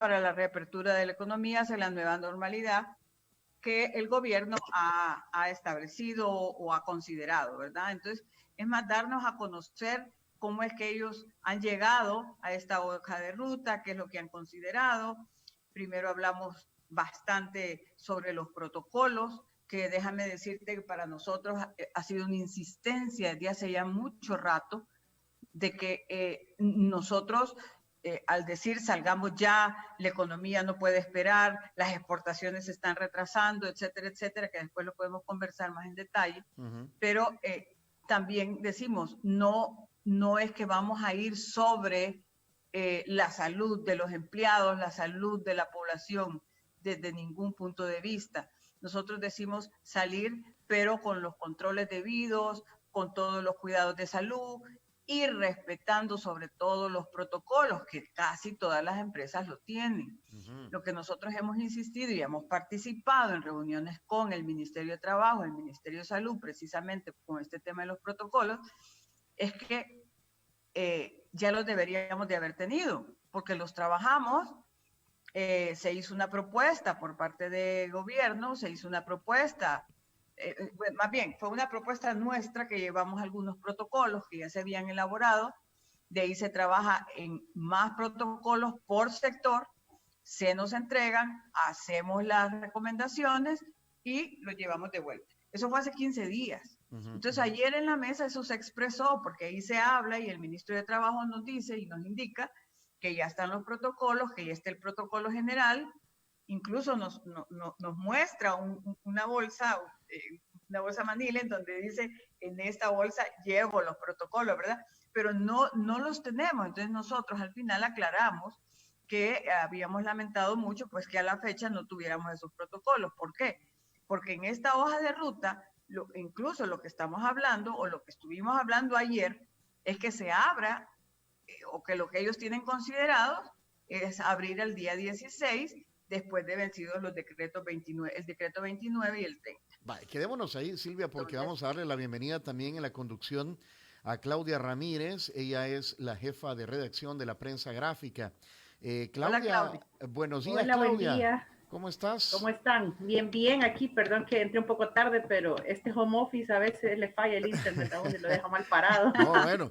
para la reapertura de la economía hacia la nueva normalidad que el gobierno ha establecido o ha considerado, ¿verdad? Entonces, es más darnos a conocer cómo es que ellos han llegado a esta hoja de ruta, qué es lo que han considerado. Primero hablamos bastante sobre los protocolos, que déjame decirte que para nosotros ha sido una insistencia desde hace ya mucho rato de que nosotros, al decir salgamos ya, la economía no puede esperar, las exportaciones se están retrasando, etcétera, etcétera, que después lo podemos conversar más en detalle, pero también decimos, no es que vamos a ir sobre la salud de los empleados, la salud de la población, desde ningún punto de vista. Nosotros decimos salir, pero con los controles debidos, con todos los cuidados de salud y respetando sobre todo los protocolos que casi todas las empresas lo tienen. Lo que nosotros hemos insistido y hemos participado en reuniones con el Ministerio de Trabajo, el Ministerio de Salud, precisamente con este tema de los protocolos, es que ya los deberíamos de haber tenido, porque los trabajamos. Se hizo una propuesta por parte del gobierno, se hizo una propuesta, más bien, fue una propuesta nuestra que llevamos algunos protocolos que ya se habían elaborado, de ahí se trabaja en más protocolos por sector, se nos entregan, hacemos las recomendaciones y los llevamos de vuelta. Eso fue hace 15 días. Entonces ayer en la mesa eso se expresó, porque ahí se habla y el ministro de Trabajo nos dice y nos indica que ya están los protocolos, que ya está el protocolo general, incluso nos muestra una bolsa manila en donde dice, en esta bolsa llevo los protocolos, ¿verdad? Pero no los tenemos, entonces nosotros al final aclaramos que habíamos lamentado mucho pues que a la fecha no tuviéramos esos protocolos. ¿Por qué? Porque en esta hoja de ruta, incluso lo que estamos hablando o lo que estuvimos hablando ayer, es que se abra o que lo que ellos tienen considerado es abrir el día 16 después de vencidos los decretos 29, el decreto 29 y el 30. Vale, quedémonos ahí, Silvia, porque vamos a darle la bienvenida también en la conducción a Claudia Ramírez. Ella es la jefa de redacción de la prensa gráfica. Claudia, hola, Claudia. Buenos días, hola, Claudia. Buen día. ¿Cómo estás? ¿Cómo están? Bien, bien. Aquí, perdón que entré un poco tarde, pero este home office a veces le falla el internet a uno y lo deja mal parado. No, bueno,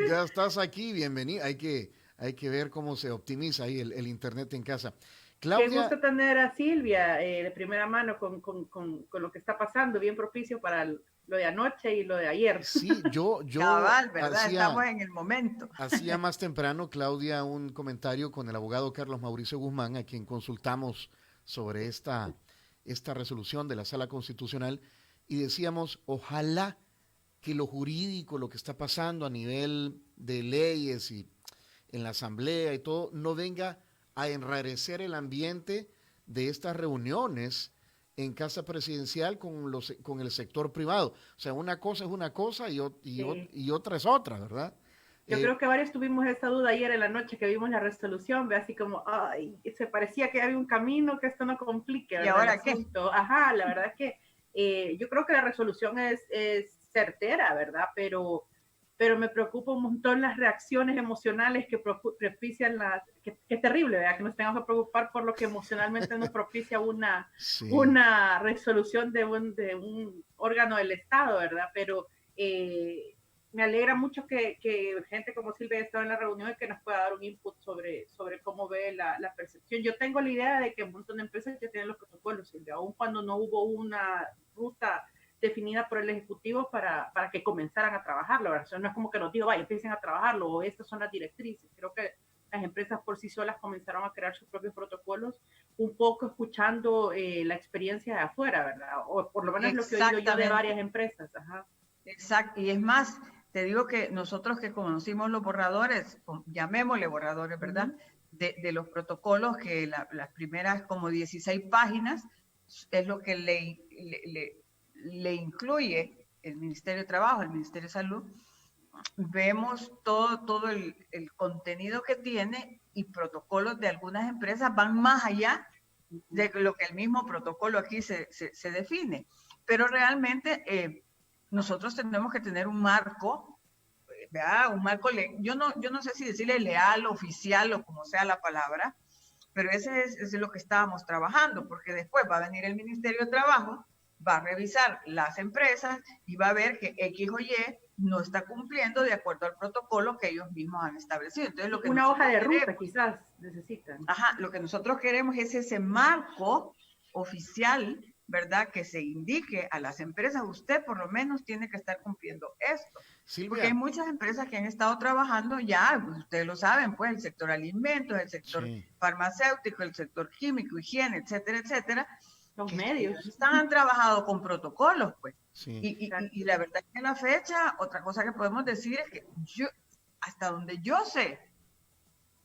ya estás aquí, bienvenida. Hay que ver cómo se optimiza ahí el internet en casa. Claudia, qué gusto tener a Silvia de primera mano con lo que está pasando, bien propicio para lo de anoche y lo de ayer. Sí, yo cabal, ¿verdad? Estamos en el momento. Hacía más temprano, Claudia, un comentario con el abogado Carlos Mauricio Guzmán, a quien consultamos sobre esta resolución de la Sala Constitucional, y decíamos, ojalá que lo jurídico, lo que está pasando a nivel de leyes y en la Asamblea y todo, no venga a enrarecer el ambiente de estas reuniones en casa presidencial con el sector privado. O sea, una cosa es una cosa y otra es otra, ¿verdad? Yo creo que varios tuvimos esa duda ayer en la noche que vimos la resolución, ve así como, ay, se parecía que había un camino, que esto no complique, ¿verdad? ¿Y ahora qué? Ajá, la verdad es que yo creo que la resolución es certera, ¿verdad? Pero me preocupa un montón las reacciones emocionales que propician que es terrible, ¿verdad? Que nos tengamos que preocupar por lo que emocionalmente nos propicia una resolución de un órgano del Estado, ¿verdad? Pero me alegra mucho que gente como Silvia haya estado en la reunión y que nos pueda dar un input sobre cómo ve la percepción. Yo tengo la idea de que un montón de empresas ya tienen los protocolos, Silvia, aun cuando no hubo una ruta definida por el Ejecutivo para que comenzaran a trabajarlo, ¿verdad? O sea, no es como que nos digo, vaya, empiecen a trabajarlo, o estas son las directrices. Creo que las empresas por sí solas comenzaron a crear sus propios protocolos, un poco escuchando la experiencia de afuera, ¿verdad? O por lo menos lo que he oído yo de varias empresas. Ajá. Exacto, y es más, te digo que nosotros que conocimos los borradores, llamémosle borradores, ¿verdad? De los protocolos, que las primeras como 16 páginas es lo que le incluye el Ministerio de Trabajo, el Ministerio de Salud. Vemos todo el contenido que tiene y protocolos de algunas empresas van más allá de lo que el mismo protocolo aquí se define. Pero realmente nosotros tenemos que tener un marco, ¿verdad? Un marco, yo no sé si decirle leal, oficial o como sea la palabra, pero es lo que estábamos trabajando, porque después va a venir el Ministerio de Trabajo, va a revisar las empresas y va a ver que X o Y no está cumpliendo de acuerdo al protocolo que ellos mismos han establecido. Entonces, lo que una hoja de ruta queremos, quizás necesitan. Ajá, lo que nosotros queremos es ese marco oficial, ¿verdad? Que se indique a las empresas, usted por lo menos tiene que estar cumpliendo esto. Silvia. Porque hay muchas empresas que han estado trabajando ya, pues ustedes lo saben, pues el sector alimentos, el sector farmacéutico, el sector químico, higiene, etcétera, etcétera. Los medios. Han trabajado con protocolos, pues. Sí. Y la verdad es que a la fecha, otra cosa que podemos decir es que yo, hasta donde yo sé,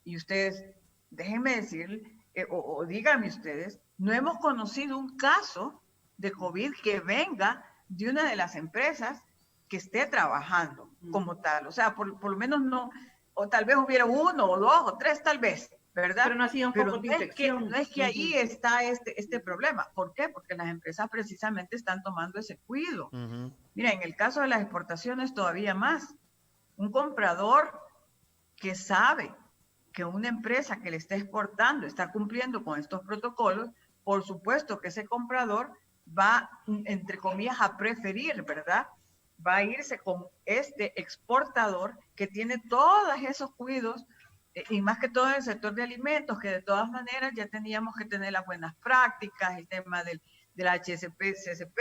y ustedes, déjenme decir, o díganme ustedes, no hemos conocido un caso de COVID que venga de una de las empresas que esté trabajando como tal. O sea, por lo menos no, o tal vez hubiera 1 o 2 o 3 tal vez, ¿verdad? Pero no ha sido un poco de infección. No es que ahí está este problema. ¿Por qué? Porque las empresas precisamente están tomando ese cuidado. Mira, en el caso de las exportaciones todavía más. Un comprador que sabe que una empresa que le está exportando está cumpliendo con estos protocolos, por supuesto que ese comprador va, entre comillas, a preferir, ¿verdad? Va a irse con este exportador que tiene todos esos cuidados, y más que todo en el sector de alimentos, que de todas maneras ya teníamos que tener las buenas prácticas, el tema del HSP, CSP,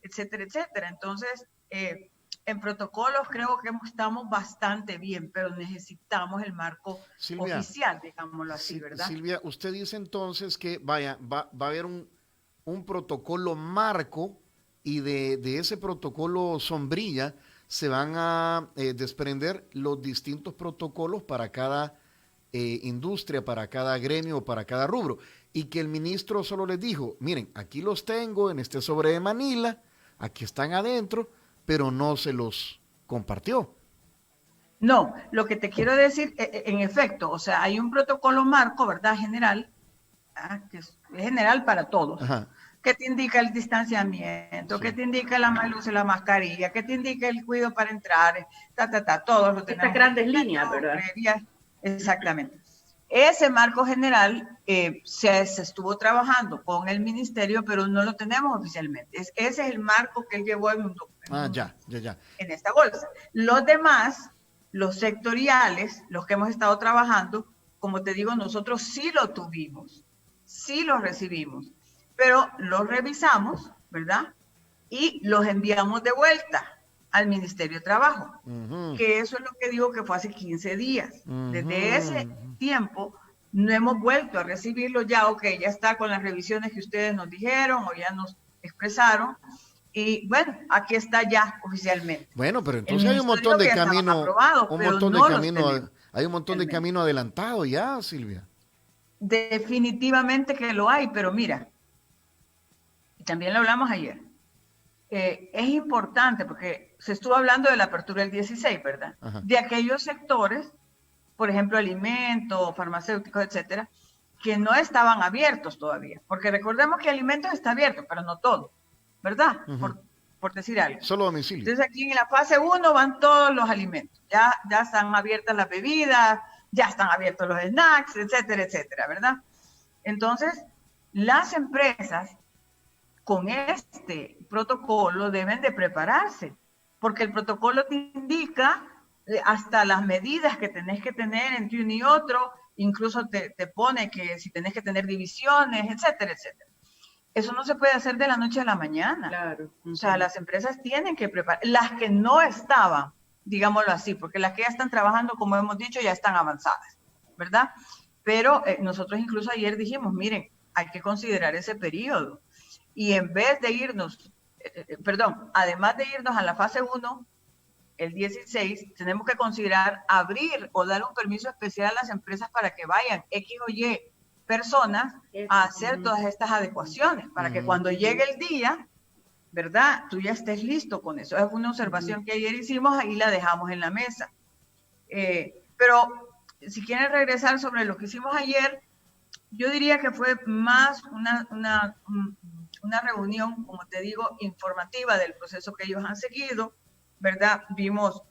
etcétera, etcétera. Entonces, en protocolos creo que estamos bastante bien, pero necesitamos el marco oficial, digámoslo así, ¿verdad? Silvia, usted dice entonces que va a haber un protocolo marco, y de ese protocolo sombrilla se van a desprender los distintos protocolos para cada industria, para cada gremio, para cada rubro, y que el ministro solo les dijo, miren, aquí los tengo en este sobre de Manila, aquí están adentro, pero no se los compartió. No, lo que te quiero decir, en efecto, o sea, hay un protocolo marco, ¿verdad? General, que es general para todos. Ajá. ¿Qué te indica el distanciamiento? Sí. ¿Qué te indica la luz y la mascarilla? ¿Qué te indica el cuidado para entrar? Todos lo tenemos. Estas grandes líneas, ¿verdad? Exactamente. Ese marco general se estuvo trabajando con el ministerio, pero no lo tenemos oficialmente. Ese es el marco que él llevó en en esta bolsa. Los demás, los sectoriales, los que hemos estado trabajando, como te digo, nosotros sí lo tuvimos, sí los recibimos, pero los revisamos, ¿verdad? Y los enviamos de vuelta al Ministerio de Trabajo, que eso es lo que digo que fue hace 15 días. Desde ese tiempo no hemos vuelto a recibirlo ya, ya está con las revisiones que ustedes nos dijeron o ya nos expresaron, y bueno, aquí está ya oficialmente. Bueno, pero entonces hay un montón de camino, hay un montón de camino adelantado ya, Silvia. Definitivamente que lo hay, pero mira, también lo hablamos ayer, es importante porque se estuvo hablando de la apertura del 16, ¿verdad? Ajá. De aquellos sectores, por ejemplo, alimentos, farmacéuticos, etcétera, que no estaban abiertos todavía, porque recordemos que alimentos está abierto, pero no todo, ¿verdad? Por decir algo. Solo domicilio. Entonces aquí en la fase 1 van todos los alimentos, ya están abiertas las bebidas, ya están abiertos los snacks, etcétera, etcétera, ¿verdad? Entonces, las empresas con este protocolo deben de prepararse, porque el protocolo te indica hasta las medidas que tenés que tener entre uno y otro, incluso te pone que si tenés que tener divisiones, etcétera, etcétera. Eso no se puede hacer de la noche a la mañana. Claro. O sea, las empresas tienen que preparar, las que no estaban, digámoslo así, porque las que ya están trabajando, como hemos dicho, ya están avanzadas, ¿verdad? Pero nosotros incluso ayer dijimos, miren, hay que considerar ese periodo. Y en vez de irnos, además de irnos a la fase 1, el 16, tenemos que considerar abrir o dar un permiso especial a las empresas para que vayan X o Y personas a hacer todas estas adecuaciones, para que cuando llegue el día, ¿verdad? Tú ya estés listo con eso. Es una observación que ayer hicimos, ahí la dejamos en la mesa. Pero si quieren regresar sobre lo que hicimos ayer, yo diría que fue más una reunión, como te digo, informativa del proceso que ellos han seguido, ¿verdad? Vimos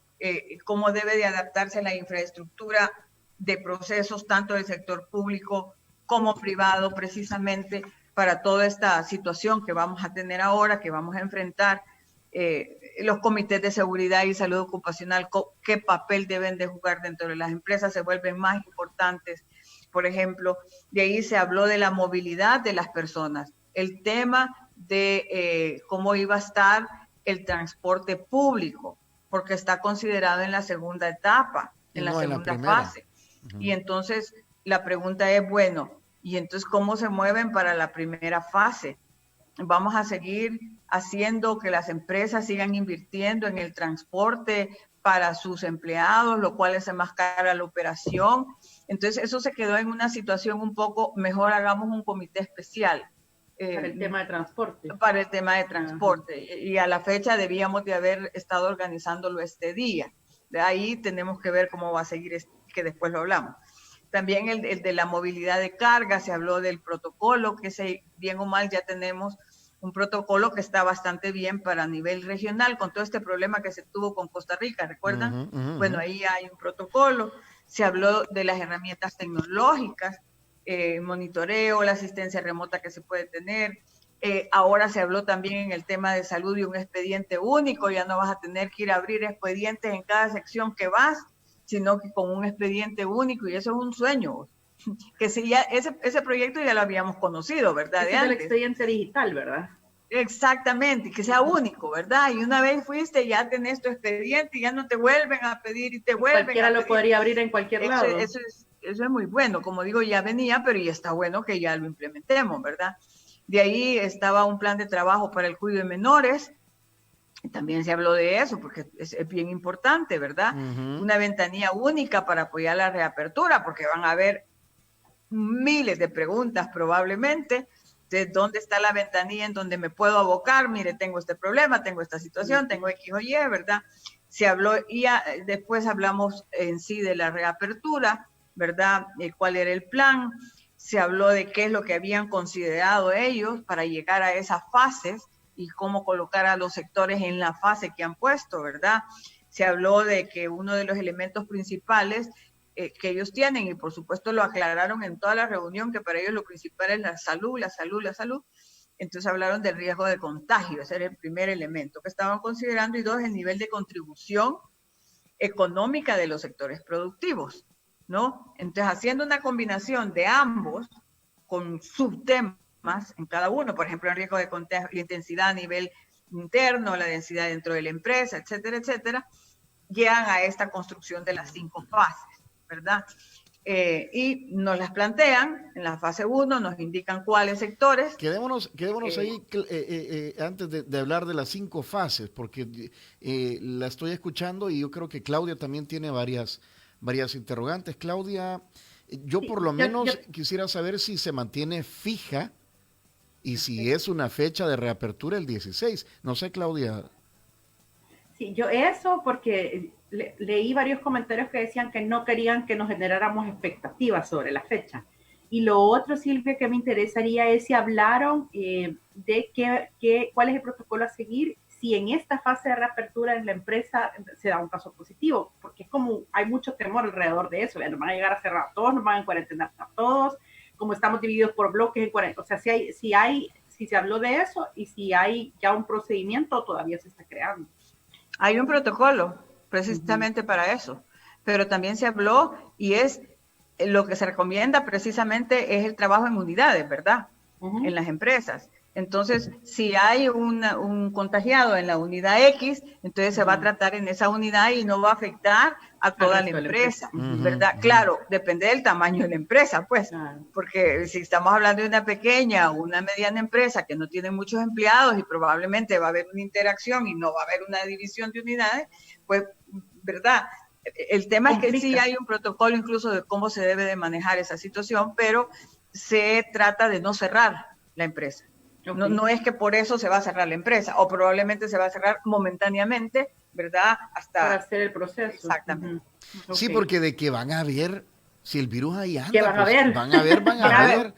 cómo debe de adaptarse la infraestructura de procesos tanto del sector público como privado, precisamente para toda esta situación que vamos a tener ahora, que vamos a enfrentar. Los comités de seguridad y salud ocupacional, qué papel deben de jugar dentro de las empresas, se vuelven más importantes. Por ejemplo, de ahí se habló de la movilidad de las personas, el tema de cómo iba a estar el transporte público, porque está considerado en la segunda etapa, en la segunda fase. Y entonces la pregunta es, bueno, ¿y entonces cómo se mueven para la primera fase? Vamos a seguir haciendo que las empresas sigan invirtiendo en el transporte para sus empleados, lo cual hace más cara la operación. Entonces eso se quedó en una situación un poco, mejor hagamos un comité especial. Para el tema de transporte. Para el tema de transporte. Y a la fecha debíamos de haber estado organizándolo este día. De ahí tenemos que ver cómo va a seguir, que después lo hablamos. También el de la movilidad de carga, se habló del protocolo, que bien o mal ya tenemos un protocolo que está bastante bien para nivel regional, con todo este problema que se tuvo con Costa Rica, ¿recuerdan? Bueno, ahí hay un protocolo. Se habló de las herramientas tecnológicas, monitoreo, la asistencia remota que se puede tener. Ahora se habló también en el tema de salud de un expediente único, ya no vas a tener que ir a abrir expedientes en cada sección que vas, sino que con un expediente único, y eso es un sueño, que si ya ese proyecto ya lo habíamos conocido, ¿verdad? Ese es el expediente digital, ¿verdad? Exactamente, que sea único, ¿verdad? Y una vez fuiste, ya tenés tu expediente y ya no te vuelven a pedir y te vuelven cualquiera a pedir. Lo podría abrir en cualquier lado. Eso es muy bueno, como digo, ya venía, pero ya está bueno que ya lo implementemos, ¿verdad? De ahí estaba un plan de trabajo para el cuidado de menores, también se habló de eso, porque es bien importante, ¿verdad? Una ventanilla única para apoyar la reapertura, porque van a haber miles de preguntas probablemente, de dónde está la ventanilla en donde me puedo abocar, mire, tengo este problema, tengo esta situación, tengo X o Y, ¿verdad? Se habló, y después hablamos en sí de la reapertura, ¿verdad? ¿Cuál era el plan? Se habló de qué es lo que habían considerado ellos para llegar a esas fases y cómo colocar a los sectores en la fase que han puesto, ¿verdad? Se habló de que uno de los elementos principales que ellos tienen, y por supuesto lo aclararon en toda la reunión, que para ellos lo principal es la salud, la salud, la salud. Entonces hablaron del riesgo de contagio, ese era el primer elemento que estaban considerando, y dos, el nivel de contribución económica de los sectores productivos, ¿no? Entonces, haciendo una combinación de ambos, con subtemas en cada uno, por ejemplo, el riesgo de contagio, la intensidad a nivel interno, la densidad dentro de la empresa, etcétera, etcétera, llegan a esta construcción de las 5 fases, ¿verdad? Y nos las plantean en la fase 1, nos indican cuáles sectores. Quedémonos ahí antes de hablar de las 5 fases, porque la estoy escuchando y yo creo que Claudia también tiene varias interrogantes. Claudia, yo por lo menos quisiera saber si se mantiene fija y si es una fecha de reapertura el 16. No sé, Claudia. Sí, yo eso porque leí varios comentarios que decían que no querían que nos generáramos expectativas sobre la fecha. Y lo otro, Silvia, que me interesaría es si hablaron de cuál es el protocolo a seguir si en esta fase de reapertura en la empresa se da un caso positivo, porque es como hay mucho temor alrededor de eso, nos van a llegar a cerrar a todos, nos van a cuarentenar a todos, como estamos divididos por bloques en cuarentena, o sea, si se habló de eso y si hay ya un procedimiento, todavía se está creando. Hay un protocolo precisamente para eso, pero también se habló y es lo que se recomienda precisamente es el trabajo en unidades, ¿verdad? En las empresas. Entonces, si hay un contagiado en la unidad X, entonces se va a tratar en esa unidad y no va a afectar a toda la empresa, ¿verdad? Claro, depende del tamaño de la empresa, pues, porque si estamos hablando de una pequeña o una mediana empresa que no tiene muchos empleados y probablemente va a haber una interacción y no va a haber una división de unidades, pues, ¿verdad? El tema es que sí hay un protocolo incluso de cómo se debe de manejar esa situación, pero se trata de no cerrar la empresa. No es que por eso se va a cerrar la empresa, o probablemente se va a cerrar momentáneamente, ¿verdad? Hasta para hacer el proceso. Exactamente. Sí, porque de que van a ver, si el virus ahí anda, ¿qué van a ver? Van a ver.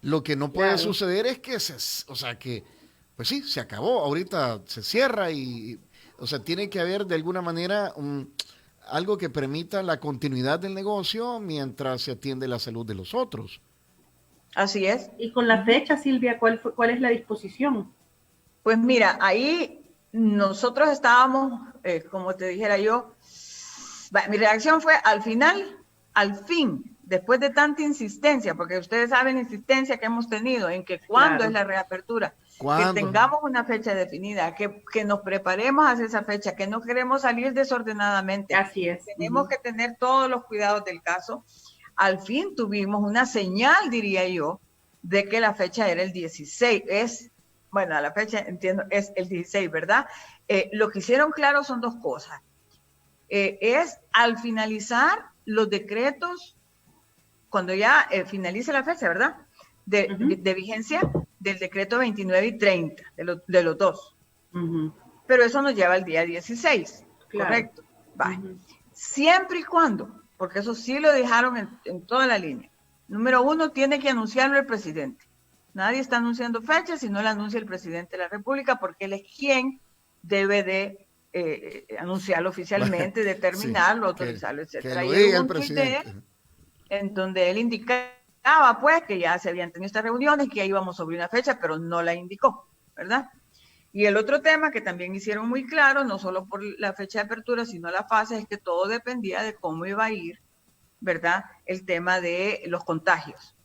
Lo que no puede suceder es que, pues sí, se acabó, ahorita se cierra y, o sea, tiene que haber de alguna manera algo que permita la continuidad del negocio mientras se atiende la salud de los otros. Así es. Y con la fecha, Silvia, ¿cuál es la disposición? Pues mira, ahí nosotros estábamos, como te dijera yo, mi reacción fue al fin, después de tanta insistencia, porque ustedes saben la insistencia que hemos tenido en que cuándo es la reapertura, que tengamos una fecha definida, que nos preparemos hacia esa fecha, que no queremos salir desordenadamente. Así es. Tenemos que tener todos los cuidados del caso. Al fin tuvimos una señal, diría yo, de que la fecha era el 16. Bueno, la fecha, entiendo, es el 16, ¿verdad? Lo que hicieron claro son dos cosas. Es al finalizar los decretos, cuando ya finalice la fecha, ¿verdad? De vigencia del decreto 29 y 30, de los dos. Pero eso nos lleva al día 16, claro. ¿Correcto? Siempre y cuando, porque eso sí lo dejaron en toda la línea. Número uno, tiene que anunciarlo el presidente. Nadie está anunciando fechas si no la anuncia el presidente de la República, porque él es quien debe de anunciarlo oficialmente, determinarlo, sí, autorizarlo, etcétera. Y hubo un tuit en donde él indicaba, pues, que ya se habían tenido estas reuniones, que ya íbamos sobre una fecha, pero no la indicó, ¿verdad? Y el otro tema que también hicieron muy claro, no solo por la fecha de apertura, sino la fase, es que todo dependía de cómo iba a ir, ¿verdad? El tema de los contagios,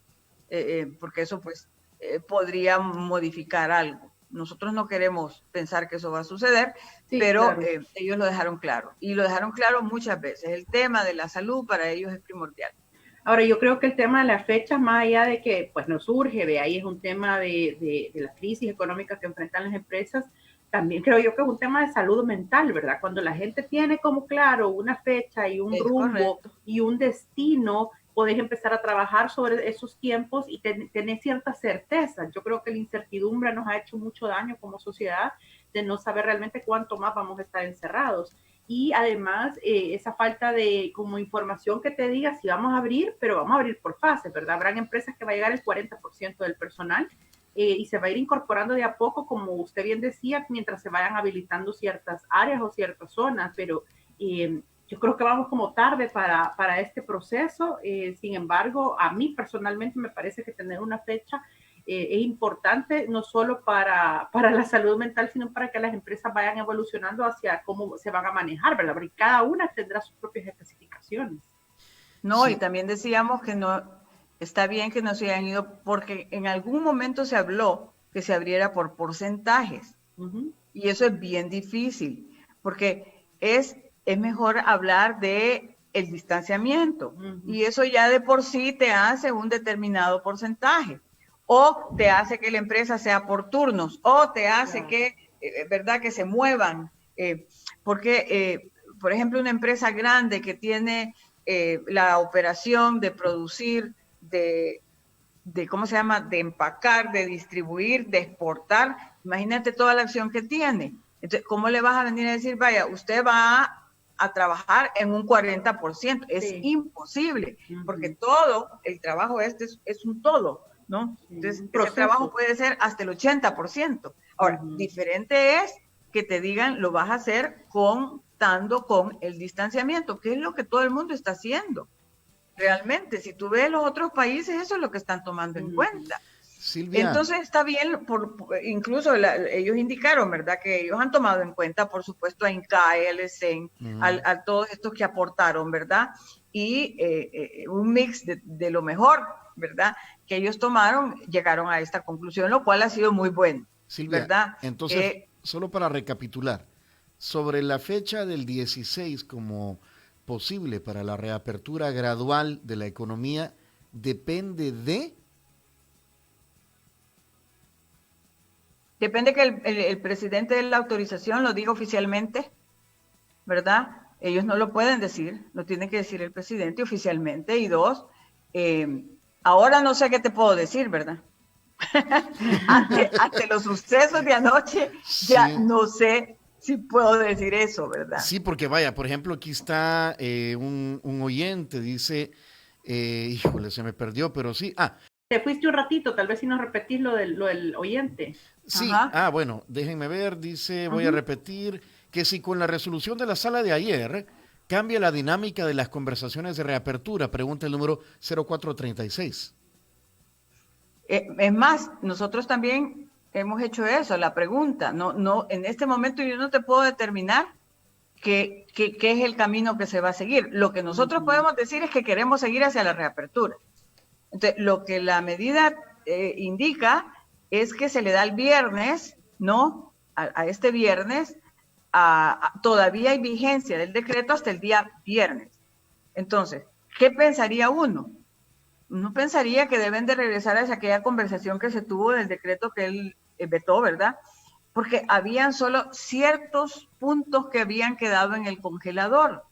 porque eso, pues, podría modificar algo. Nosotros no queremos pensar que eso va a suceder, sí, pero claro. Ellos lo dejaron claro, y lo dejaron claro muchas veces. El tema de la salud para ellos es primordial. Ahora, yo creo que el tema de las fechas, más allá de que pues nos surge, de ahí es un tema de la crisis económica que enfrentan las empresas, también creo yo que es un tema de salud mental, ¿verdad? Cuando la gente tiene como claro una fecha y un rumbo y un destino, podés empezar a trabajar sobre esos tiempos y tener cierta certeza. Yo creo que la incertidumbre nos ha hecho mucho daño como sociedad de no saber realmente cuánto más vamos a estar encerrados. Y además, esa falta de como información que te diga si vamos a abrir, pero vamos a abrir por fases, ¿verdad? Habrán empresas que va a llegar el 40% del personal y se va a ir incorporando de a poco, como usted bien decía, mientras se vayan habilitando ciertas áreas o ciertas zonas, pero yo creo que vamos como tarde para este proceso. Sin embargo, a mí personalmente me parece que tener una fecha es importante no solo para la salud mental, sino para que las empresas vayan evolucionando hacia cómo se van a manejar, ¿verdad? Porque cada una tendrá sus propias especificaciones. No, sí. Y también decíamos que no está bien que no se hayan ido, porque en algún momento se habló que se abriera por porcentajes. Y eso es bien difícil, porque es mejor hablar de el distanciamiento. Y eso ya de por sí te hace un determinado porcentaje. O te hace que la empresa sea por turnos, o te hace que, ¿verdad?, que se muevan. Porque, por ejemplo, una empresa grande que tiene la operación de producir, de ¿cómo se llama?, de empacar, de distribuir, de exportar, imagínate toda la acción que tiene. Entonces, ¿cómo le vas a venir a decir, vaya, usted va a trabajar en un 40%? Es imposible, porque todo, el trabajo es un todo, ¿no? Entonces, el trabajo puede ser hasta el 80%. Ahora, diferente es que te digan, lo vas a hacer contando con el distanciamiento, que es lo que todo el mundo está haciendo. Realmente, si tú ves los otros países, eso es lo que están tomando en cuenta. Silvia. Entonces, está bien, incluso ellos indicaron, ¿verdad?, que ellos han tomado en cuenta, por supuesto, a INCAE, al ESEN, a todos estos que aportaron, ¿verdad? Y un mix de lo mejor, ¿verdad?, que ellos tomaron, llegaron a esta conclusión, lo cual ha sido muy bueno. Silvia, ¿verdad? Entonces, solo para recapitular, sobre la fecha del 16 como posible para la reapertura gradual de la economía, depende de... Depende que el presidente de la autorización lo diga oficialmente, ¿verdad? Ellos no lo pueden decir, lo tiene que decir el presidente oficialmente. Y dos, ahora no sé qué te puedo decir, ¿verdad? ante los sucesos de anoche, ya no sé si puedo decir eso, ¿verdad? Sí, porque vaya, por ejemplo, aquí está un oyente, dice, híjole, se me perdió, pero sí, te fuiste un ratito, tal vez si nos repetís lo del oyente. Sí, bueno, déjenme ver, dice, voy a repetir, que si con la resolución de la sala de ayer cambia la dinámica de las conversaciones de reapertura, pregunta el número 0436. Es más, nosotros también hemos hecho eso, la pregunta. No, en este momento yo no te puedo determinar qué es el camino que se va a seguir. Lo que nosotros podemos decir es que queremos seguir hacia la reapertura. Entonces, lo que la medida indica es que se le da el viernes, ¿no? A este viernes, todavía hay vigencia del decreto hasta el día viernes. Entonces, ¿qué pensaría uno? Uno pensaría que deben de regresar hacia aquella conversación que se tuvo del decreto que él vetó, ¿verdad? Porque habían solo ciertos puntos que habían quedado en el congelador.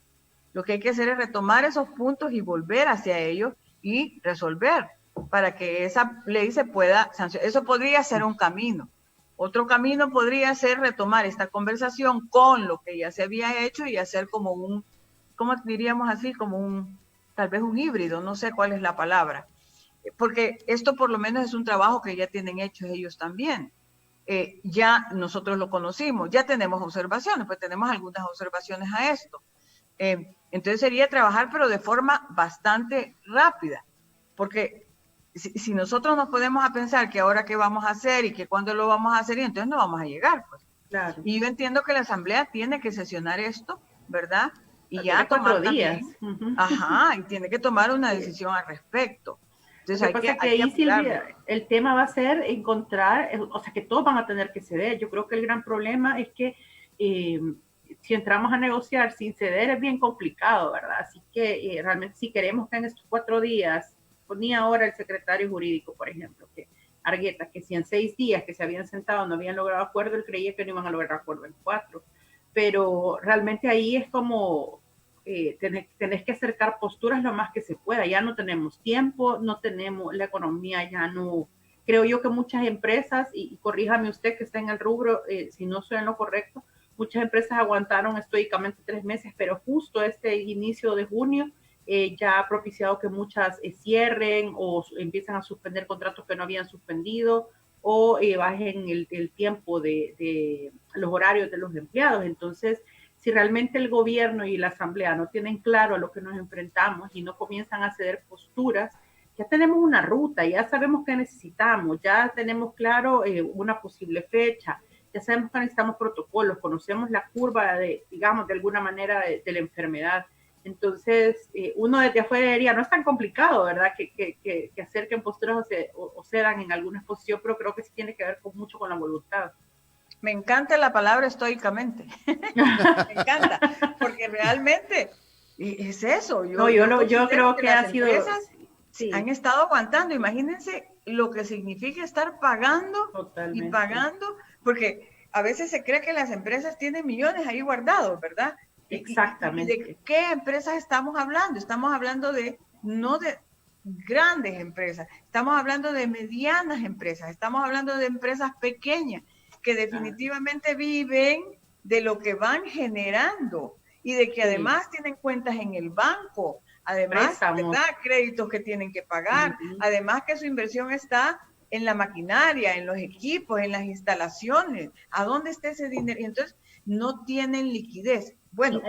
Lo que hay que hacer es retomar esos puntos y volver hacia ellos y resolver para que esa ley se pueda sancionar. Eso podría ser un camino. Otro camino podría ser retomar esta conversación con lo que ya se había hecho y hacer como un, ¿cómo diríamos así? Como un, tal vez un híbrido, no sé cuál es la palabra. Porque esto por lo menos es un trabajo que ya tienen hechos ellos también. Ya nosotros lo conocimos, ya tenemos observaciones, pues tenemos algunas observaciones a esto. Entonces sería trabajar, pero de forma bastante rápida, porque si nosotros nos podemos a pensar que ahora qué vamos a hacer y que cuándo lo vamos a hacer, y entonces no vamos a llegar, pues. Claro. Y yo entiendo que la Asamblea tiene que sesionar esto, ¿verdad? Y Pero ya tomar 4 días. También, ajá, y tiene que tomar una decisión al respecto. Entonces Lo que pasa es que ahí, Silvia, el tema va a ser encontrar, o sea, que todos van a tener que ceder. Yo creo que el gran problema es que si entramos a negociar sin ceder es bien complicado, ¿verdad? Así que realmente si queremos que en estos 4 días, ponía ahora el secretario jurídico, por ejemplo, que Argueta, que si en 6 días que se habían sentado no habían logrado acuerdo, él creía que no iban a lograr acuerdo en 4. Pero realmente ahí es como tenés que acercar posturas lo más que se pueda. Ya no tenemos tiempo, no tenemos la economía, ya no. Creo yo que muchas empresas, y corríjame usted que está en el rubro, si no soy en lo correcto, muchas empresas aguantaron estoicamente 3 meses, pero justo este inicio de junio ya ha propiciado que muchas cierren o empiezan a suspender contratos que no habían suspendido o bajen el tiempo de los horarios de los empleados. Entonces, si realmente el gobierno y la asamblea no tienen claro a lo que nos enfrentamos y no comienzan a ceder posturas, ya tenemos una ruta, ya sabemos qué necesitamos, ya tenemos claro una posible fecha, ya sabemos que necesitamos protocolos, conocemos la curva de, digamos, de alguna manera de la enfermedad. Entonces, uno desde afuera diría, no es tan complicado, ¿verdad? Que acerquen posturas o cedan en alguna exposición, pero creo que sí tiene que ver mucho con la voluntad. Me encanta la palabra estoicamente. Me encanta, porque realmente es eso. Yo creo que ha sido... Sí. Han estado aguantando. Imagínense lo que significa estar pagando Totalmente. Y pagando, porque a veces se cree que las empresas tienen millones ahí guardados, ¿verdad? Exactamente. ¿Y de qué empresas estamos hablando? Estamos hablando no de grandes empresas, estamos hablando de medianas empresas, estamos hablando de empresas pequeñas que definitivamente viven de lo que van generando y de que además tienen cuentas en el banco, además, ¿verdad? Créditos que tienen que pagar, además que su inversión está en la maquinaria, en los equipos, en las instalaciones. ¿A dónde está ese dinero? Y entonces no tienen liquidez. Bueno,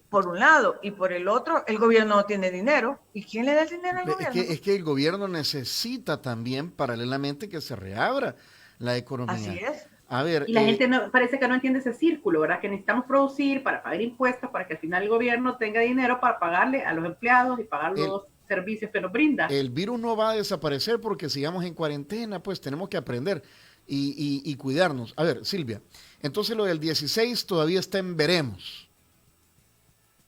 por un lado, y por el otro, el gobierno no tiene dinero. ¿Y quién le da el dinero al gobierno? Es que el gobierno necesita también, paralelamente, que se reabra la economía. Así es. A ver, y la gente parece que no entiende ese círculo, ¿verdad? Que necesitamos producir para pagar impuestos, para que al final el gobierno tenga dinero para pagarle a los empleados y pagar los servicios que nos brinda. El virus no va a desaparecer porque sigamos en cuarentena, pues tenemos que aprender y cuidarnos. A ver, Silvia, entonces lo del 16 todavía está en veremos.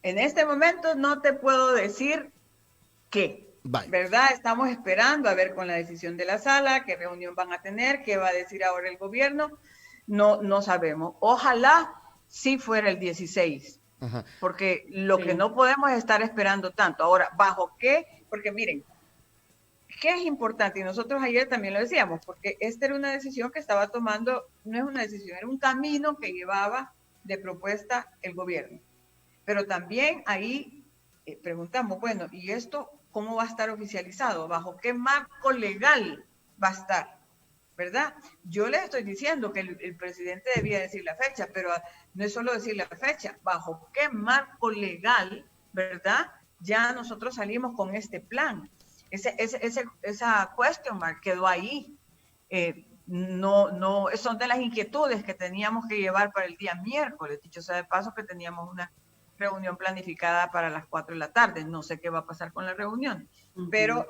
En este momento no te puedo decir qué. Bye. ¿Verdad? Estamos esperando a ver con la decisión de la sala, qué reunión van a tener, qué va a decir ahora el gobierno. No sabemos. Ojalá sí fuera el 16, porque lo que no podemos es estar esperando tanto. Ahora, ¿bajo qué? Porque miren, ¿qué es importante? Y nosotros ayer también lo decíamos, porque esta era una decisión que estaba tomando, no es una decisión, era un camino que llevaba de propuesta el gobierno. Pero también ahí preguntamos, bueno, ¿y esto cómo va a estar oficializado? ¿Bajo qué marco legal va a estar? ¿Verdad? Yo les estoy diciendo que el presidente debía decir la fecha, pero no es solo decir la fecha, ¿bajo qué marco legal, verdad? Ya nosotros salimos con este plan. esa question mark quedó ahí. No, son de las inquietudes que teníamos que llevar para el día miércoles. Dicho sea de paso que teníamos una reunión planificada para las 4 de la tarde. No sé qué va a pasar con la reunión, pero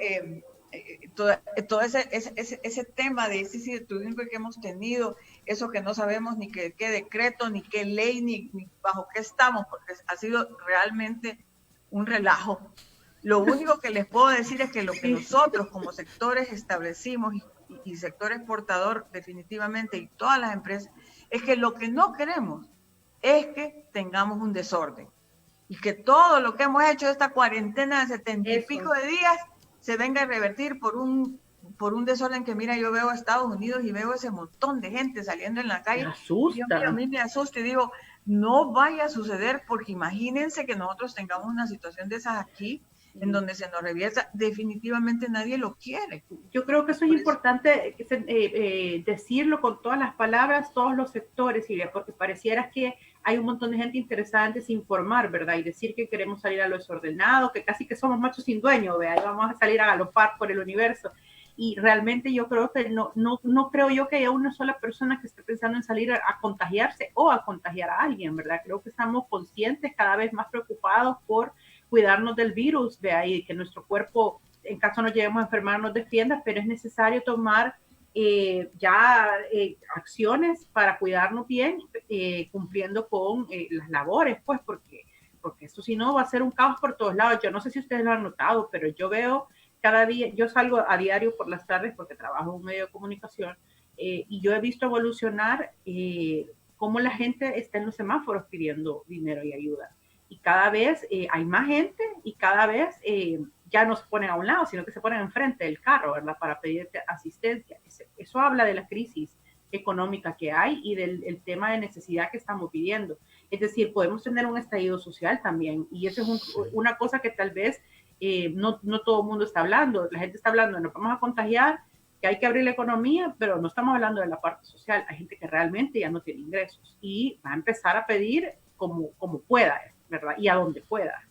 todo ese tema de ese incertidumbre que hemos tenido, eso que no sabemos ni qué decreto, ni qué ley, ni bajo qué estamos, porque ha sido realmente un relajo. Lo único que les puedo decir es que lo que nosotros como sectores establecimos y sector exportador definitivamente y todas las empresas, es que lo que no queremos es que tengamos un desorden y que todo lo que hemos hecho esta cuarentena de 70 y pico de días se venga a revertir por un desorden que, mira, yo veo a Estados Unidos y veo ese montón de gente saliendo en la calle. Me asusta. Dios mío, a mí me asusta y digo, no vaya a suceder, porque imagínense que nosotros tengamos una situación de esas aquí, en donde se nos revierta. Definitivamente nadie lo quiere. Yo creo que eso es importante decirlo con todas las palabras, todos los sectores, Silvia, porque pareciera que hay un montón de gente interesada en desinformar, ¿verdad? Y decir que queremos salir a lo desordenado, que casi que somos machos sin dueño, ¿verdad? Y vamos a salir a galopar por el universo. Y realmente yo creo que no creo yo que haya una sola persona que esté pensando en salir a contagiarse o a contagiar a alguien, ¿verdad? Creo que estamos conscientes, cada vez más preocupados por cuidarnos del virus, de ahí que nuestro cuerpo, en caso nos lleguemos a enfermar, nos defienda, pero es necesario tomar acciones para cuidarnos bien, cumpliendo con las labores, pues, porque esto si no va a ser un caos por todos lados. Yo no sé si ustedes lo han notado, pero yo veo cada día, yo salgo a diario por las tardes porque trabajo en un medio de comunicación, y yo he visto evolucionar cómo la gente está en los semáforos pidiendo dinero y ayuda. Y cada vez hay más gente y cada vez ya no se ponen a un lado, sino que se ponen enfrente del carro, ¿verdad? Para pedirte asistencia. Eso habla de la crisis económica que hay y del tema de necesidad que estamos viviendo. Es decir, podemos tener un estallido social también, y eso es una cosa que tal vez no todo el mundo está hablando. La gente está hablando de nos vamos a contagiar, que hay que abrir la economía, pero no estamos hablando de la parte social. Hay gente que realmente ya no tiene ingresos y va a empezar a pedir como pueda, ¿verdad? Y a donde pueda.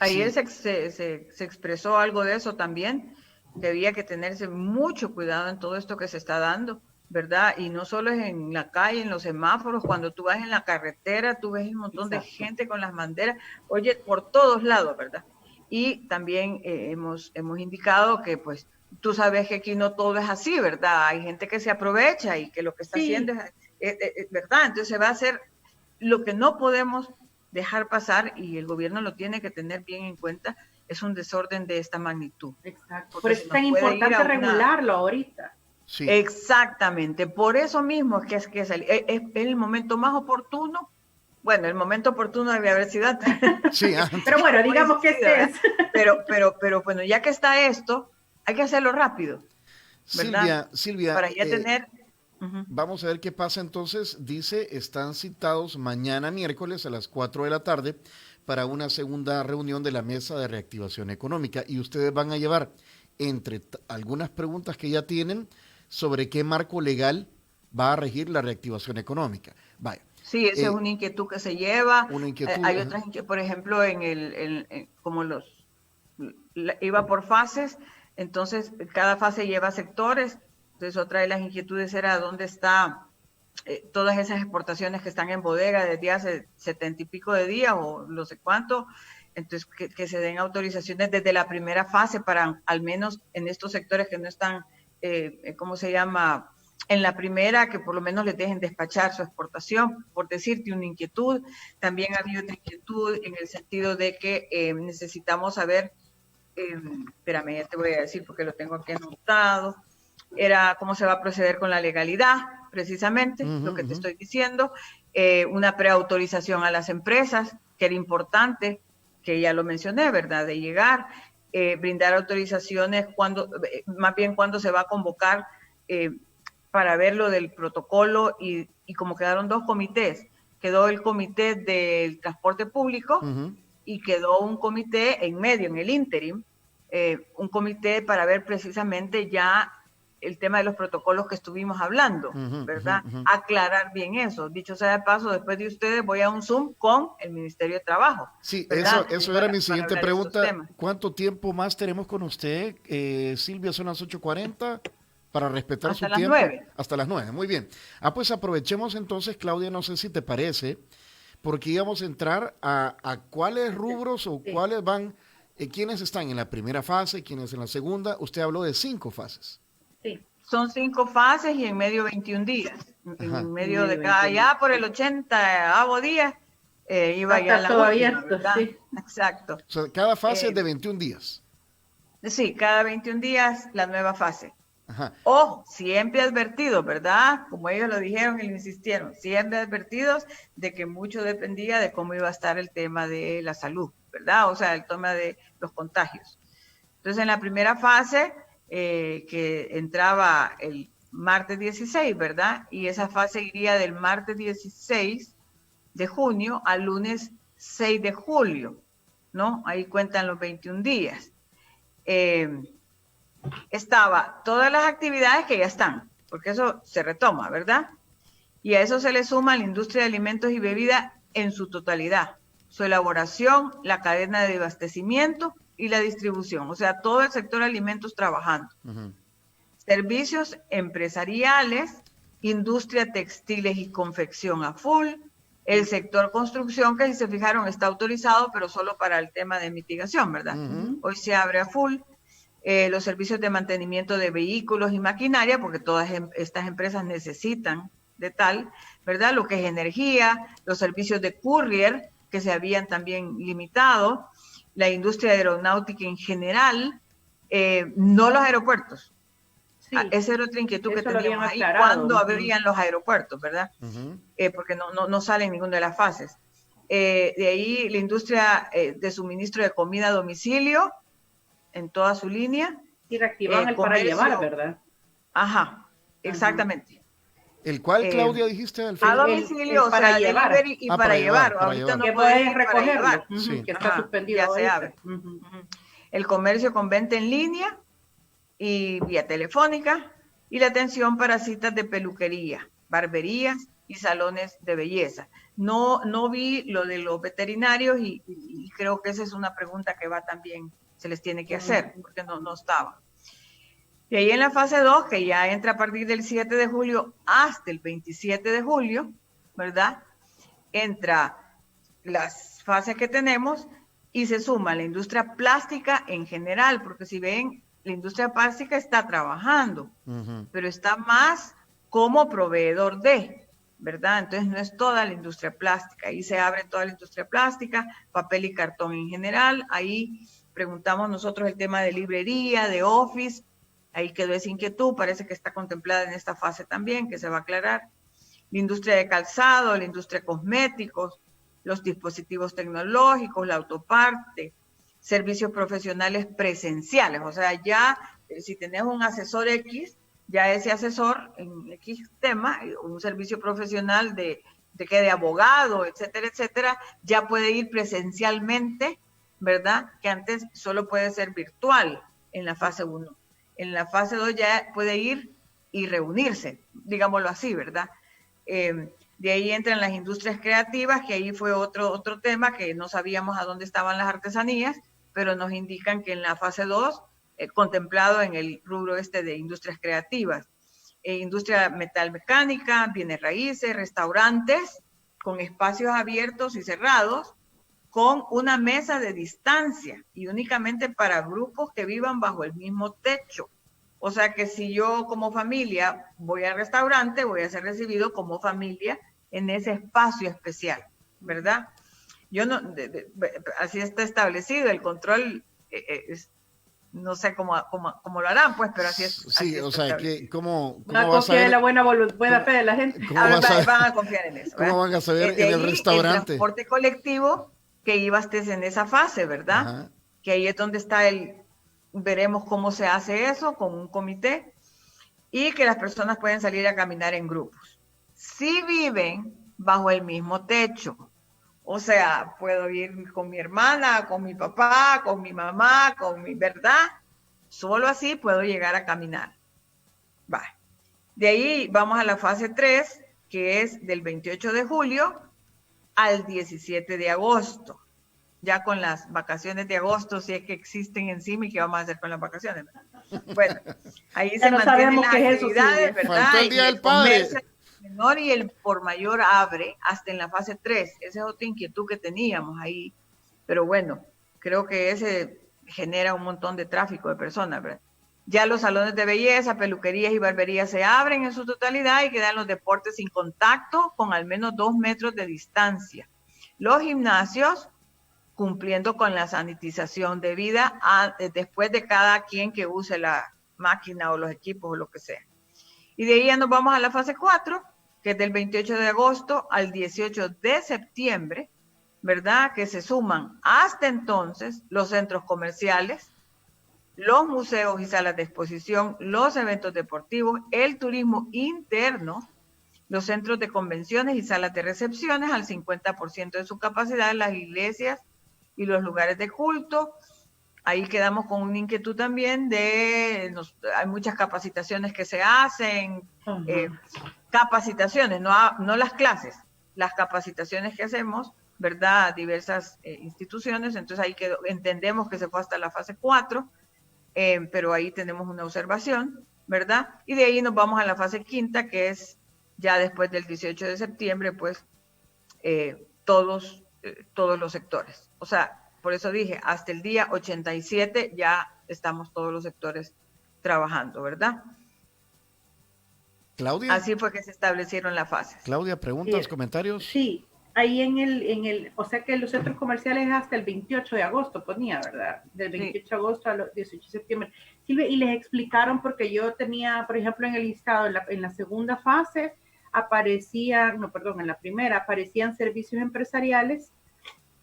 Ayer se expresó algo de eso también, que había que tenerse mucho cuidado en todo esto que se está dando, ¿verdad? Y no solo es en la calle, en los semáforos, cuando tú vas en la carretera, tú ves un montón de gente con las banderas, oye, por todos lados, ¿verdad? Y también hemos indicado que, pues, tú sabes que aquí no todo es así, ¿verdad? Hay gente que se aprovecha y que lo que está haciendo es ¿verdad? Entonces se va a hacer lo que no podemos dejar pasar, y el gobierno lo tiene que tener bien en cuenta, es un desorden de esta magnitud. Exacto. Por eso es tan importante regularlo ahorita. Sí. Exactamente. Por eso mismo es que es el momento más oportuno. Bueno, el momento oportuno debe haber sido antes. Sí, pero bueno, digamos que este es. Pero bueno, ya que está esto, hay que hacerlo rápido, ¿verdad? Silvia, para ya tener... Vamos a ver qué pasa entonces. Dice, están citados mañana miércoles a las 4 de la tarde para una segunda reunión de la Mesa de Reactivación Económica, y ustedes van a llevar entre algunas preguntas que ya tienen sobre qué marco legal va a regir la reactivación económica. Vaya. Sí, esa es una inquietud que se lleva. Una inquietud. Hay otras inquietudes, por ejemplo, como iba por fases, entonces cada fase lleva sectores. Entonces otra de las inquietudes era dónde está todas esas exportaciones que están en bodega desde hace 70 y pico de días o no sé cuánto. Entonces que se den autorizaciones desde la primera fase para, al menos en estos sectores que no están, ¿cómo se llama?, en la primera, que por lo menos les dejen despachar su exportación, por decirte una inquietud. También había otra inquietud en el sentido de que necesitamos saber, espérame, ya te voy a decir porque lo tengo aquí anotado, era cómo se va a proceder con la legalidad, precisamente, lo que te estoy diciendo, una preautorización a las empresas, que era importante, que ya lo mencioné, ¿verdad?, de llegar, brindar autorizaciones más bien cuando se va a convocar para ver lo del protocolo, y como quedaron dos comités, quedó el comité del transporte público y quedó un comité en medio, en el ínterim, un comité para ver precisamente ya el tema de los protocolos que estuvimos hablando, ¿verdad? Aclarar bien eso. Dicho sea de paso, después de ustedes voy a un Zoom con el Ministerio de Trabajo. Sí, eso era mi siguiente pregunta. ¿Cuánto tiempo más tenemos con usted, Silvia? Son las 8:40 para respetar hasta su tiempo. 9. Hasta las 9, muy bien. Pues aprovechemos entonces, Claudia, no sé si te parece, porque íbamos a entrar a cuáles rubros o cuáles van, quiénes están en la primera fase, quiénes en la segunda. Usted habló de 5 fases. Sí. Son 5 fases y en medio 21 días. En medio de cada, ya por el 80º día, iba ya la todo última, abierto, ¿verdad? sí. Exacto. O sea, cada fase es de 21 días. Sí, cada 21 días la nueva fase. Ajá. Ojo, siempre advertidos, ¿verdad? Como ellos lo dijeron y lo insistieron, siempre advertidos de que mucho dependía de cómo iba a estar el tema de la salud, ¿verdad? O sea, el tema de los contagios. Entonces, en la primera fase, que entraba el martes 16, ¿verdad? Y esa fase iría del martes 16 de junio al lunes 6 de julio, ¿no? Ahí cuentan los 21 días. Estaba todas las actividades que ya están, porque eso se retoma, ¿verdad? Y a eso se le suma la industria de alimentos y bebidas en su totalidad, su elaboración, la cadena de abastecimiento y la distribución, o sea, todo el sector de alimentos trabajando. Servicios empresariales, industria textiles y confección a full, el sector construcción, que si se fijaron está autorizado, pero solo para el tema de mitigación, ¿verdad? Hoy se abre a full. Los servicios de mantenimiento de vehículos y maquinaria, porque todas estas empresas necesitan de tal, ¿verdad? Lo que es energía, los servicios de courier, que se habían también limitado, la industria aeronáutica en general, no los aeropuertos. Sí, esa era otra inquietud que teníamos ahí, ¿cuándo abrían los aeropuertos, verdad? Porque no sale en ninguna de las fases. De ahí la industria de suministro de comida a domicilio, en toda su línea. Y reactivan el para llevar, ¿verdad? Ajá, exactamente. ¿El cual, Claudia, dijiste? A domicilio, o sea, delivery y para llevar. Ahorita no puedes recogerlo, que está suspendido. Ya se abre. El comercio con venta en línea y vía telefónica, y la atención para citas de peluquería, barberías y salones de belleza. No vi lo de los veterinarios y creo que esa es una pregunta que va también, se les tiene que hacer, porque no estaba. Y ahí en la fase 2, que ya entra a partir del 7 de julio hasta el 27 de julio, ¿verdad? Entra las fases que tenemos y se suma la industria plástica en general, porque si ven, la industria plástica está trabajando, pero está más como proveedor de, ¿verdad? Entonces no es toda la industria plástica, ahí se abre toda la industria plástica, papel y cartón en general, ahí preguntamos nosotros el tema de librería, de office, ahí quedó esa inquietud, parece que está contemplada en esta fase también, que se va a aclarar. La industria de calzado, la industria de cosméticos, los dispositivos tecnológicos, la autoparte, servicios profesionales presenciales, o sea, ya si tenés un asesor X, ya ese asesor en X tema, un servicio profesional de abogado, etcétera, etcétera, ya puede ir presencialmente, ¿verdad? Que antes solo puede ser virtual en la fase 1. En la fase 2 ya puede ir y reunirse, digámoslo así, ¿verdad? De ahí entran las industrias creativas, que ahí fue otro tema que no sabíamos a dónde estaban las artesanías, pero nos indican que en la fase 2, contemplado en el rubro de industrias creativas, industria metalmecánica, bienes raíces, restaurantes, con espacios abiertos y cerrados, con una mesa de distancia y únicamente para grupos que vivan bajo el mismo techo. O sea que si yo como familia voy al restaurante, voy a ser recibido como familia en ese espacio especial, ¿verdad? Yo no, así está establecido, el control no sé cómo lo harán, pues, pero así es. Sí, así o sea, ¿cómo van a confiar en la buena fe de la gente. Van a confiar en eso. ¿Cómo van a saber en el restaurante? El transporte colectivo, que ibas en esa fase, ¿verdad? Ajá. Que ahí es donde está veremos cómo se hace eso con un comité, y que las personas pueden salir a caminar en grupos. Si viven bajo el mismo techo, o sea, puedo ir con mi hermana, con mi papá, con mi mamá, ¿verdad? Solo así puedo llegar a caminar. Va. De ahí vamos a la fase 3, que es del 28 de julio al 17 de agosto. Ya con las vacaciones de agosto, si es que existen encima, y qué vamos a hacer con las vacaciones. Bueno, ahí se mantienen las actividades, ¿verdad? Faltó el Día del Padre. El menor y el por mayor abre hasta en la fase 3. Esa es otra inquietud que teníamos ahí. Pero bueno, creo que ese genera un montón de tráfico de personas, ¿verdad? Ya los salones de belleza, peluquerías y barberías se abren en su totalidad y quedan los deportes sin contacto con al menos 2 metros de distancia. Los gimnasios cumpliendo con la sanitización debida después de cada quien que use la máquina o los equipos o lo que sea. Y de ahí ya nos vamos a la fase 4, que es del 28 de agosto al 18 de septiembre, ¿verdad? Que se suman hasta entonces los centros comerciales, los museos y salas de exposición, los eventos deportivos, el turismo interno, los centros de convenciones y salas de recepciones al 50% de su capacidad, las iglesias y los lugares de culto. Ahí quedamos con una inquietud también hay muchas capacitaciones que se hacen, capacitaciones, no las clases, las capacitaciones que hacemos, ¿verdad? Diversas instituciones, entonces ahí entendemos que se fue hasta la fase 4, pero ahí tenemos una observación, ¿verdad? Y de ahí nos vamos a la fase 5, que es ya después del 18 de septiembre, pues todos los sectores. O sea, por eso dije, hasta el día 87 ya estamos todos los sectores trabajando, ¿verdad? Claudia. Así fue que se establecieron las fases. Claudia, ¿preguntas, comentarios? Sí, ahí o sea que los centros comerciales hasta el 28 de agosto ponía, ¿verdad? Del 28 de agosto al 18 de septiembre. Silvia, y les explicaron, porque yo tenía, por ejemplo, en el listado, en la segunda fase, en la primera aparecían servicios empresariales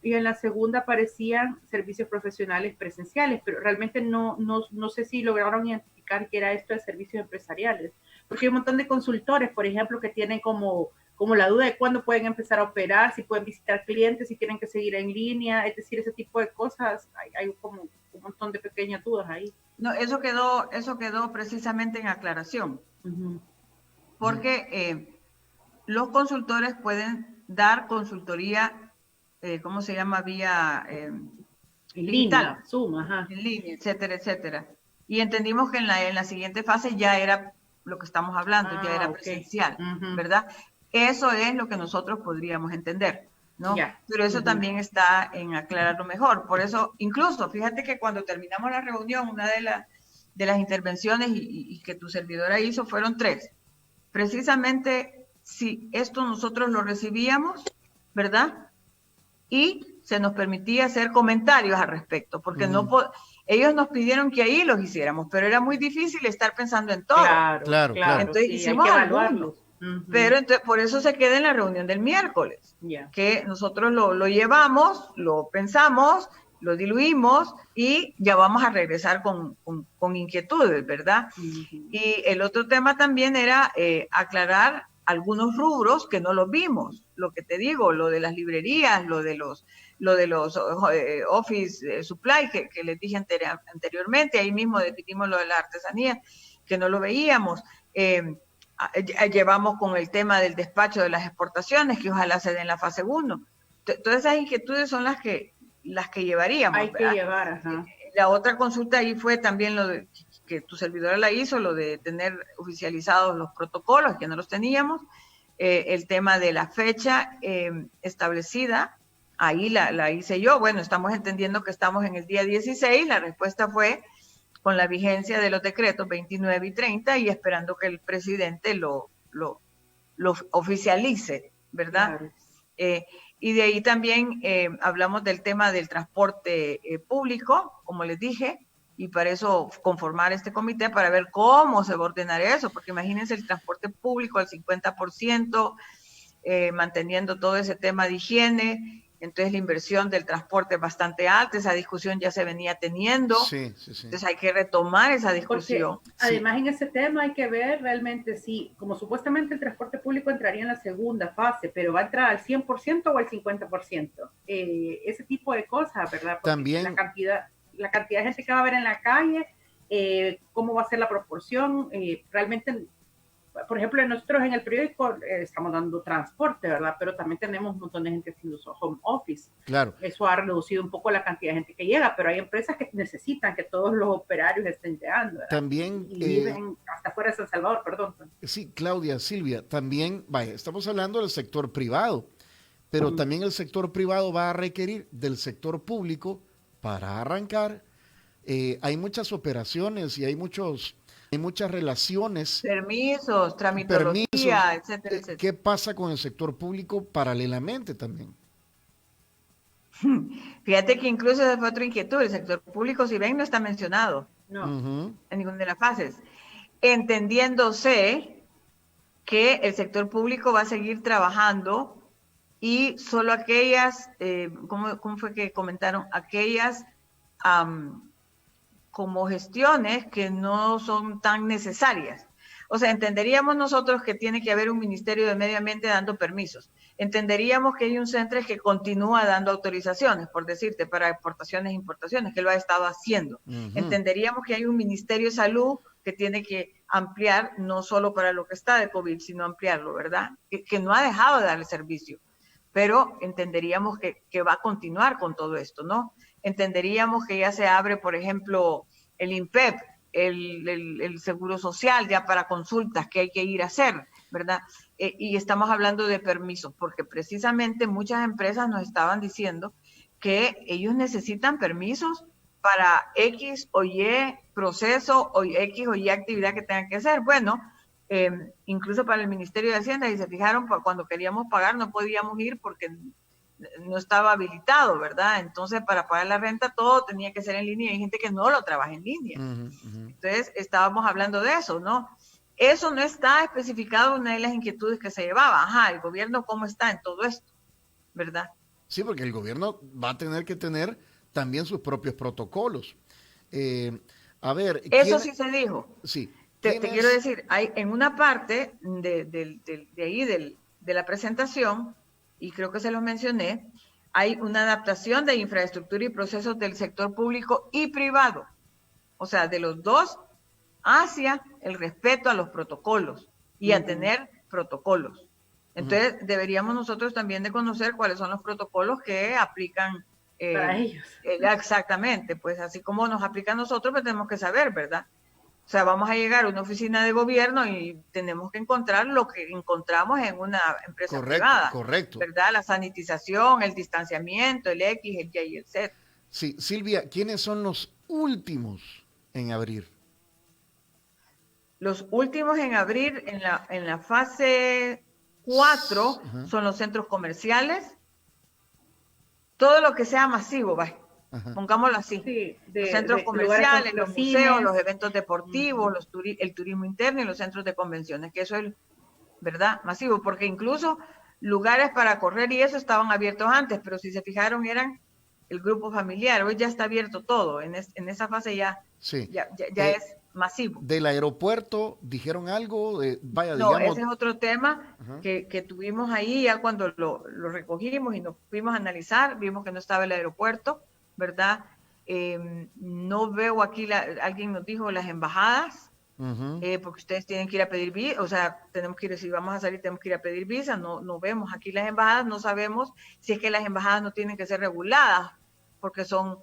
y en la segunda aparecían servicios profesionales presenciales, pero realmente no sé si lograron identificar qué era esto de servicios empresariales, porque hay un montón de consultores, por ejemplo, que tienen como la duda de cuándo pueden empezar a operar, si pueden visitar clientes, si tienen que seguir en línea, es decir, ese tipo de cosas, hay como un montón de pequeñas dudas ahí. No, eso quedó precisamente en aclaración, porque los consultores pueden dar consultoría, ¿cómo se llama? Vía digital, línea, Zoom, en línea, etcétera, etcétera. Y entendimos que en la siguiente fase ya era lo que estamos hablando, ya era presencial, ¿verdad? Eso es lo que nosotros podríamos entender, ¿no? Pero eso también está en aclararlo mejor. Por eso, incluso, fíjate que cuando terminamos la reunión, una de las intervenciones y que tu servidora hizo fueron 3. Precisamente, si esto nosotros lo recibíamos, ¿verdad? Y se nos permitía hacer comentarios al respecto, porque ellos nos pidieron que ahí los hiciéramos, pero era muy difícil estar pensando en todo. Claro. Entonces sí, hicimos algunos, pero entonces, por eso se queda en la reunión del miércoles, que nosotros lo llevamos, lo pensamos, lo diluimos y ya vamos a regresar con inquietudes, ¿verdad? Y el otro tema también era aclarar algunos rubros que no los vimos, lo que te digo, lo de las librerías, lo de los office supply que les dije anteriormente, ahí mismo definimos lo de la artesanía, que no lo veíamos. Llevamos con el tema del despacho de las exportaciones, que ojalá se den en la fase 1. Todas esas inquietudes son las que llevaríamos. Hay que llevar, La otra consulta ahí fue también lo de que tu servidora la hizo, lo de tener oficializados los protocolos, que no los teníamos, el tema de la fecha establecida, ahí la hice yo. Bueno, estamos entendiendo que estamos en el día 16, la respuesta fue con la vigencia de los decretos 29 y 30 y esperando que el presidente lo oficialice, ¿verdad? Claro. Y de ahí también hablamos del tema del transporte público, como les dije, y para eso conformar este comité para ver cómo se va a ordenar eso, porque imagínense el transporte público al 50%, manteniendo todo ese tema de higiene, entonces la inversión del transporte es bastante alta, esa discusión ya se venía teniendo, entonces hay que retomar esa discusión. Porque, además en ese tema hay que ver realmente si, como supuestamente el transporte público entraría en la segunda fase, pero va a entrar al 100% o al 50%, ese tipo de cosas, ¿verdad? Porque también la cantidad de gente que va a haber en la calle cómo va a ser la proporción. Realmente, por ejemplo, nosotros en el periódico estamos dando transporte, ¿verdad? Pero también tenemos un montón de gente haciendo home office. Claro. Eso ha reducido un poco la cantidad de gente que llega, pero hay empresas que necesitan que todos los operarios estén llegando, ¿verdad? También y viven hasta fuera de San Salvador, perdón. Sí, Claudia, Silvia, también, vaya, estamos hablando del sector privado, pero también el sector privado va a requerir del sector público para arrancar. Hay muchas operaciones y hay muchas relaciones. Permisos, tramitología, etcétera, etcétera. ¿Qué pasa con el sector público paralelamente también? Fíjate que incluso esa fue otra inquietud. El sector público, si ven, no está mencionado en ninguna de las fases. Entendiéndose que el sector público va a seguir trabajando y solo aquellas, ¿cómo fue que comentaron? Aquellas como gestiones que no son tan necesarias. O sea, entenderíamos nosotros que tiene que haber un Ministerio de Medio Ambiente dando permisos. Entenderíamos que hay un centro que continúa dando autorizaciones, por decirte, para exportaciones e importaciones, que lo ha estado haciendo. Entenderíamos que hay un Ministerio de Salud que tiene que ampliar, no solo para lo que está de COVID, sino ampliarlo, ¿verdad? Que no ha dejado de dar el servicio. Pero entenderíamos que va a continuar con todo esto, ¿no? Entenderíamos que ya se abre, por ejemplo, el INPEP, el Seguro Social, ya para consultas que hay que ir a hacer, ¿verdad? Y estamos hablando de permisos, porque precisamente muchas empresas nos estaban diciendo que ellos necesitan permisos para X o Y proceso o X o Y actividad que tengan que hacer. Bueno, incluso para el Ministerio de Hacienda, y se fijaron, cuando queríamos pagar no podíamos ir porque no estaba habilitado, ¿verdad? Entonces, para pagar la renta todo tenía que ser en línea. Hay gente que no lo trabaja en línea. Entonces, estábamos hablando de eso, ¿no? Eso no está especificado en una de las inquietudes que se llevaba. Ajá, el gobierno, ¿cómo está en todo esto? ¿Verdad? Sí, porque el gobierno va a tener que tener también sus propios protocolos. A ver... Eso sí se dijo. Sí. Te quiero decir, hay en una parte de la presentación, y creo que se los mencioné, hay una adaptación de infraestructura y procesos del sector público y privado, o sea, de los dos, hacia el respeto a los protocolos y a tener protocolos. Entonces, deberíamos nosotros también de conocer cuáles son los protocolos que aplican para ellos. Exactamente, pues así como nos aplica a nosotros, pues tenemos que saber, ¿verdad? O sea, vamos a llegar a una oficina de gobierno y tenemos que encontrar lo que encontramos en una empresa privada. Correcto. ¿Verdad? La sanitización, el distanciamiento, el X, el Y y el Z. Sí, Silvia, ¿quiénes son los últimos en abrir? Los últimos en abrir en la fase 4 son los centros comerciales. Todo lo que sea masivo, va. Pongámoslo así, sí, los centros comerciales, los museos, los eventos deportivos, el turismo interno y los centros de convenciones, que eso es, ¿verdad?, masivo, porque incluso lugares para correr y eso estaban abiertos antes, pero si se fijaron eran el grupo familiar. Hoy ya está abierto todo, en esa fase ya es masivo. ¿Del aeropuerto dijeron algo? No, ese es otro tema que tuvimos ahí ya cuando lo recogimos y nos fuimos a analizar, vimos que no estaba el aeropuerto, ¿verdad? No veo aquí, alguien nos dijo las embajadas, porque ustedes tienen que ir a pedir visa, o sea, tenemos que ir, si vamos a salir tenemos que ir a pedir visa, no vemos aquí las embajadas, no sabemos si es que las embajadas no tienen que ser reguladas, porque son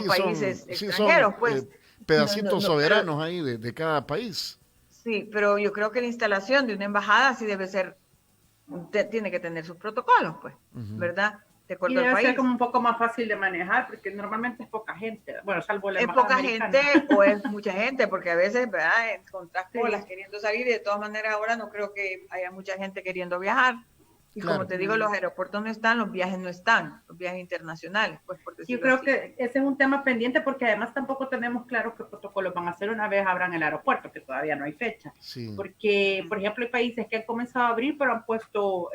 países extranjeros, pues. Pedacitos soberanos ahí de cada país. Sí, pero yo creo que la instalación de una embajada sí debe ser, tiene que tener sus protocolos, pues, ¿verdad? De acuerdo y debe al país. ser como un poco más fácil de manejar, porque normalmente es poca gente, bueno, salvo la embajada americana. Es poca gente o es mucha gente, porque a veces, ¿verdad?, encontrás colas queriendo salir y de todas maneras ahora no creo que haya mucha gente queriendo viajar. Y como te digo, los aeropuertos no están, los viajes no están, los viajes internacionales, pues por decirlo Yo creo así. que ese es un tema pendiente porque además tampoco tenemos claro qué protocolos van a hacer una vez abran el aeropuerto, que todavía no hay fecha. Sí. Porque, por ejemplo, hay países que han comenzado a abrir, pero han puesto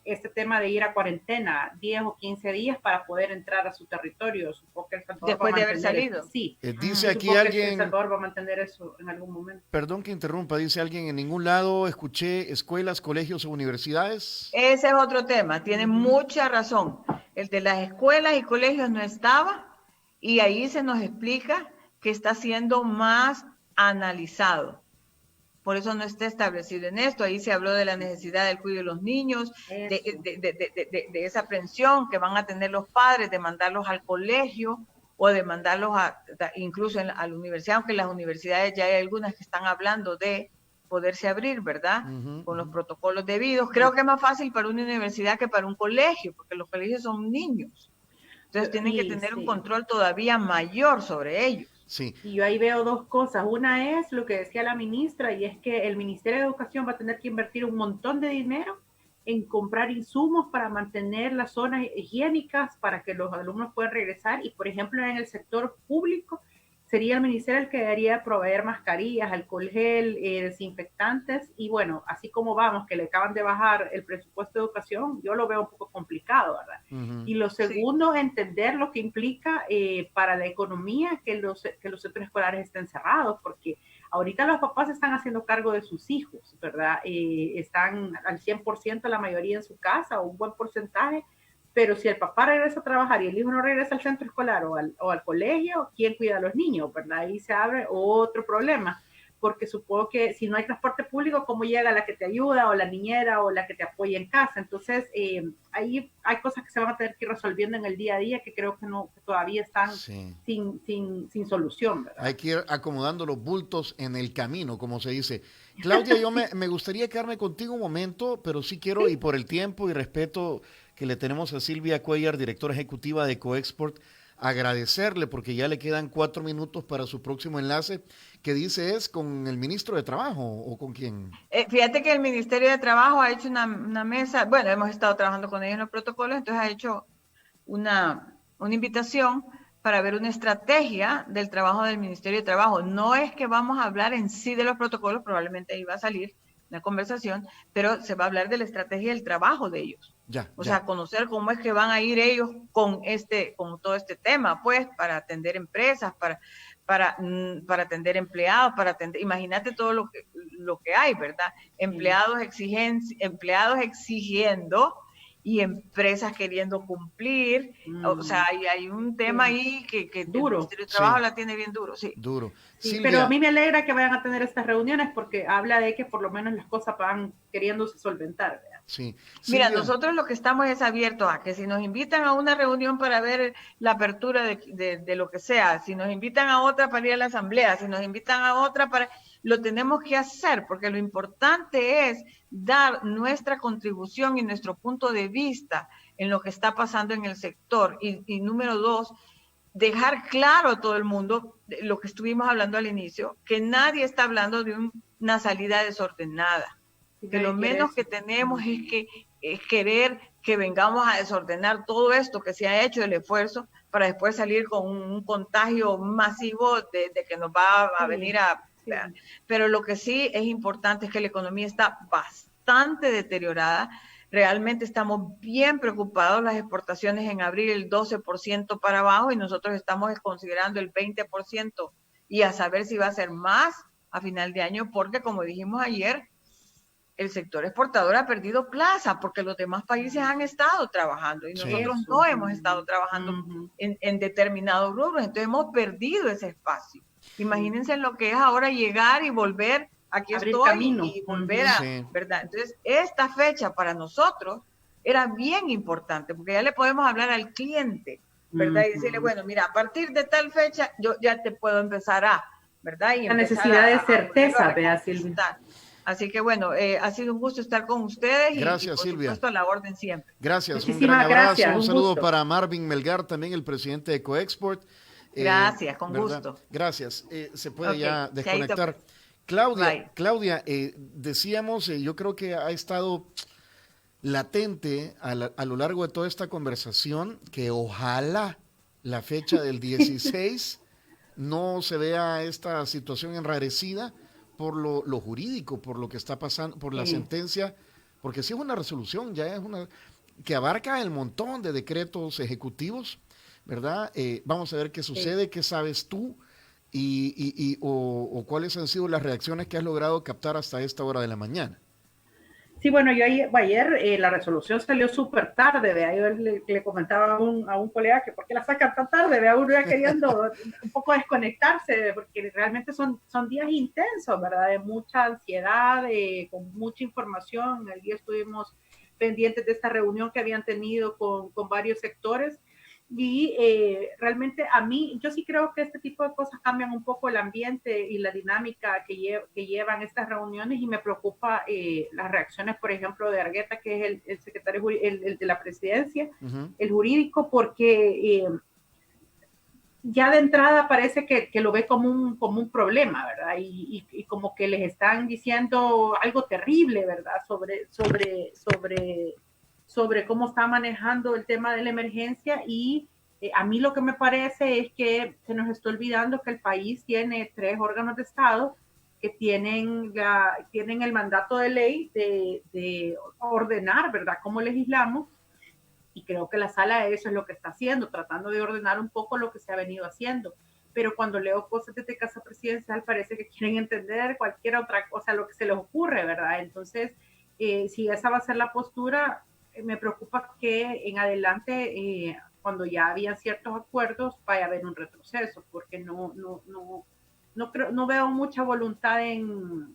este tema de ir a cuarentena 10 o 15 días para poder entrar a su territorio. Supongo que El Salvador después de haber salido. Sí. Dice aquí alguien... El Salvador va a mantener eso en algún momento. Perdón que interrumpa, dice alguien, en ningún lado escuché escuelas, colegios o universidades. Ese es otro tema, tiene mucha razón. El de las escuelas y colegios no estaba y ahí se nos explica que está siendo más analizado. Por eso no está establecido en esto. Ahí se habló de la necesidad del cuidado de los niños, de esa aprensión que van a tener los padres, de mandarlos al colegio o de mandarlos incluso a la universidad, aunque en las universidades ya hay algunas que están hablando de poderse abrir, ¿verdad? Con los protocolos debidos. Creo que es más fácil para una universidad que para un colegio, porque los colegios son niños. Entonces tienen que tener un control todavía mayor sobre ellos. Sí. Y yo ahí veo dos cosas. Una es lo que decía la ministra, y es que el Ministerio de Educación va a tener que invertir un montón de dinero en comprar insumos para mantener las zonas higiénicas, para que los alumnos puedan regresar. Y, por ejemplo, en el sector público, sería el ministerio el que debería proveer mascarillas, alcohol gel, desinfectantes. Y bueno, así como vamos, que le acaban de bajar el presupuesto de educación, yo lo veo un poco complicado, ¿verdad? Y lo segundo, entender lo que implica para la economía que los centros escolares estén cerrados, porque ahorita los papás están haciendo cargo de sus hijos, ¿verdad? Están al 100% la mayoría en su casa, o un buen porcentaje, pero si el papá regresa a trabajar y el hijo no regresa al centro escolar o al colegio, ¿quién cuida a los niños, verdad? Ahí se abre otro problema, porque supongo que si no hay transporte público, ¿cómo llega la que te ayuda, o la niñera, o la que te apoya en casa? Entonces, ahí hay cosas que se van a tener que ir resolviendo en el día a día, que creo que todavía están sin solución, ¿verdad? Hay que ir acomodando los bultos en el camino, como se dice. Claudia, yo me gustaría quedarme contigo un momento, pero sí quiero, y por el tiempo y respeto que le tenemos a Silvia Cuellar, directora ejecutiva de Coexport, agradecerle, porque ya le quedan 4 minutos para su próximo enlace, que dice es con el ministro de Trabajo, ¿o con quién? Fíjate que el Ministerio de Trabajo ha hecho una mesa, bueno, hemos estado trabajando con ellos en los protocolos, entonces ha hecho una invitación para ver una estrategia del trabajo del Ministerio de Trabajo. No es que vamos a hablar en sí de los protocolos, probablemente ahí va a salir la conversación, pero se va a hablar de la estrategia del trabajo de ellos. O sea, conocer cómo es que van a ir ellos con todo este tema, pues, para atender empresas, para atender empleados, imagínate todo lo que hay, ¿verdad? Empleados exigiendo y empresas queriendo cumplir. O sea, hay un tema ahí que duro. El Ministerio de Trabajo la tiene bien duro, Duro. Sí, pero a mí me alegra que vayan a tener estas reuniones, porque habla de que por lo menos las cosas van queriéndose solventar, ¿verdad? Sí. Mira, nosotros lo que estamos es abiertos a que si nos invitan a una reunión para ver la apertura de lo que sea, si nos invitan a otra para ir a la asamblea, si nos invitan a otra lo tenemos que hacer, porque lo importante es dar nuestra contribución y nuestro punto de vista en lo que está pasando en el sector. Y número 2, dejar claro a todo el mundo lo que estuvimos hablando al inicio, que nadie está hablando de una salida desordenada. Que lo menos que tenemos es querer que vengamos a desordenar todo esto que se ha hecho, el esfuerzo, para después salir con un contagio masivo de que nos va a venir a... Sí. Pero lo que sí es importante es que la economía está bastante deteriorada. Realmente estamos bien preocupados, las exportaciones en abril el 12% para abajo, y nosotros estamos considerando el 20%, y a saber si va a ser más a final de año, porque como dijimos ayer, el sector exportador ha perdido plaza porque los demás países han estado trabajando y nosotros no hemos estado trabajando en determinados rubros, entonces hemos perdido ese espacio. Imagínense lo que es ahora llegar y volver, aquí estoy, y volver a, ¿verdad? Entonces, esta fecha para nosotros era bien importante, porque ya le podemos hablar al cliente, ¿verdad? Y decirle, bueno, mira, a partir de tal fecha yo ya te puedo empezar a, ¿verdad? Y la necesidad de certeza, vea, Silvia. Así que bueno, ha sido un gusto estar con ustedes. Gracias, y por Silvia. supuesto, a la orden siempre. Gracias, muchísimas un gran abrazo, gracias, un saludo gusto. para Marvin Melgar, también el presidente de Coexport. Gracias, con ¿verdad? Gusto. Gracias, se puede ya desconectar. Bye. Claudia, decíamos, yo creo que ha estado latente a lo largo de toda esta conversación que ojalá la fecha del 16 no se vea esta situación enrarecida por lo jurídico, por lo que está pasando, por la sentencia, porque si es una resolución, ya es una que abarca el montón de decretos ejecutivos, ¿verdad? Vamos a ver qué sucede, qué sabes tú o cuáles han sido las reacciones que has logrado captar hasta esta hora de la mañana. Sí, bueno, yo ayer la resolución salió súper tarde, vea, yo le comentaba a un colega que por qué la sacan tan tarde, vea, uno ya queriendo un poco desconectarse, porque realmente son días intensos, ¿verdad? De mucha ansiedad, con mucha información. El día estuvimos pendientes de esta reunión que habían tenido con varios sectores y realmente a mí, yo sí creo que este tipo de cosas cambian un poco el ambiente y la dinámica que llevan estas reuniones y me preocupa las reacciones, por ejemplo, de Argueta, que es el secretario el de la presidencia, el jurídico, porque ya de entrada parece que lo ve como un problema, ¿verdad? Y como que les están diciendo algo terrible, ¿verdad? Sobre cómo está manejando el tema de la emergencia y a mí lo que me parece es que se nos está olvidando que el país tiene 3 órganos de Estado que tienen el mandato de ley de ordenar, ¿verdad?, cómo legislamos, y creo que la sala eso es lo que está haciendo, tratando de ordenar un poco lo que se ha venido haciendo. Pero cuando leo cosas desde Casa Presidencial parece que quieren entender cualquier otra cosa, lo que se les ocurre, ¿verdad? Entonces, si esa va a ser la postura, me preocupa que en adelante, cuando ya habían ciertos acuerdos, vaya a haber un retroceso, porque no veo mucha voluntad en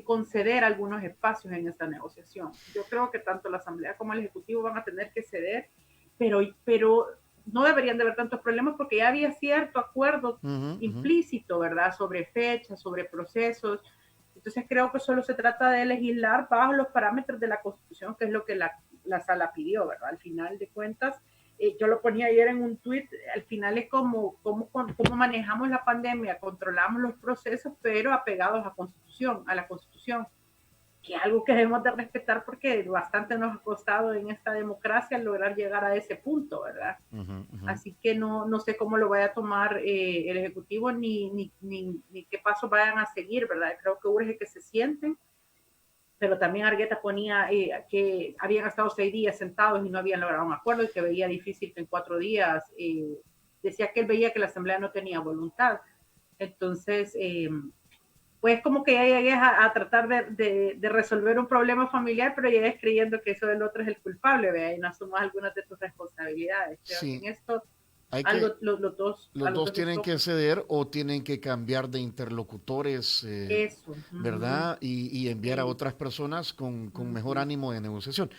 conceder algunos espacios en esta negociación. Yo creo que tanto la Asamblea como el Ejecutivo van a tener que ceder, pero no deberían de haber tantos problemas porque ya había cierto acuerdo implícito, ¿verdad?, sobre fechas, sobre procesos. Entonces creo que solo se trata de legislar bajo los parámetros de la Constitución, que es lo que la sala pidió, ¿verdad? Al final de cuentas, yo lo ponía ayer en un tuit, al final es como manejamos la pandemia, controlamos los procesos, pero apegados a la Constitución, que es algo que debemos de respetar porque bastante nos ha costado en esta democracia lograr llegar a ese punto, ¿verdad? Así que no sé cómo lo vaya a tomar el Ejecutivo ni qué pasos vayan a seguir, ¿verdad? Creo que urge que se sienten, pero también Argueta ponía que habían estado 6 días sentados y no habían logrado un acuerdo y que veía difícil que en 4 días, decía que él veía que la Asamblea no tenía voluntad. Entonces, pues como que ya llegues a tratar de resolver un problema familiar, pero llegues creyendo que eso del otro es el culpable, ¿vea? Y no asumas algunas de tus responsabilidades. Creo que en esto los dos tienen que ceder o tienen que cambiar de interlocutores, eso, ¿verdad? Y enviar a otras personas con mejor ánimo de negociación.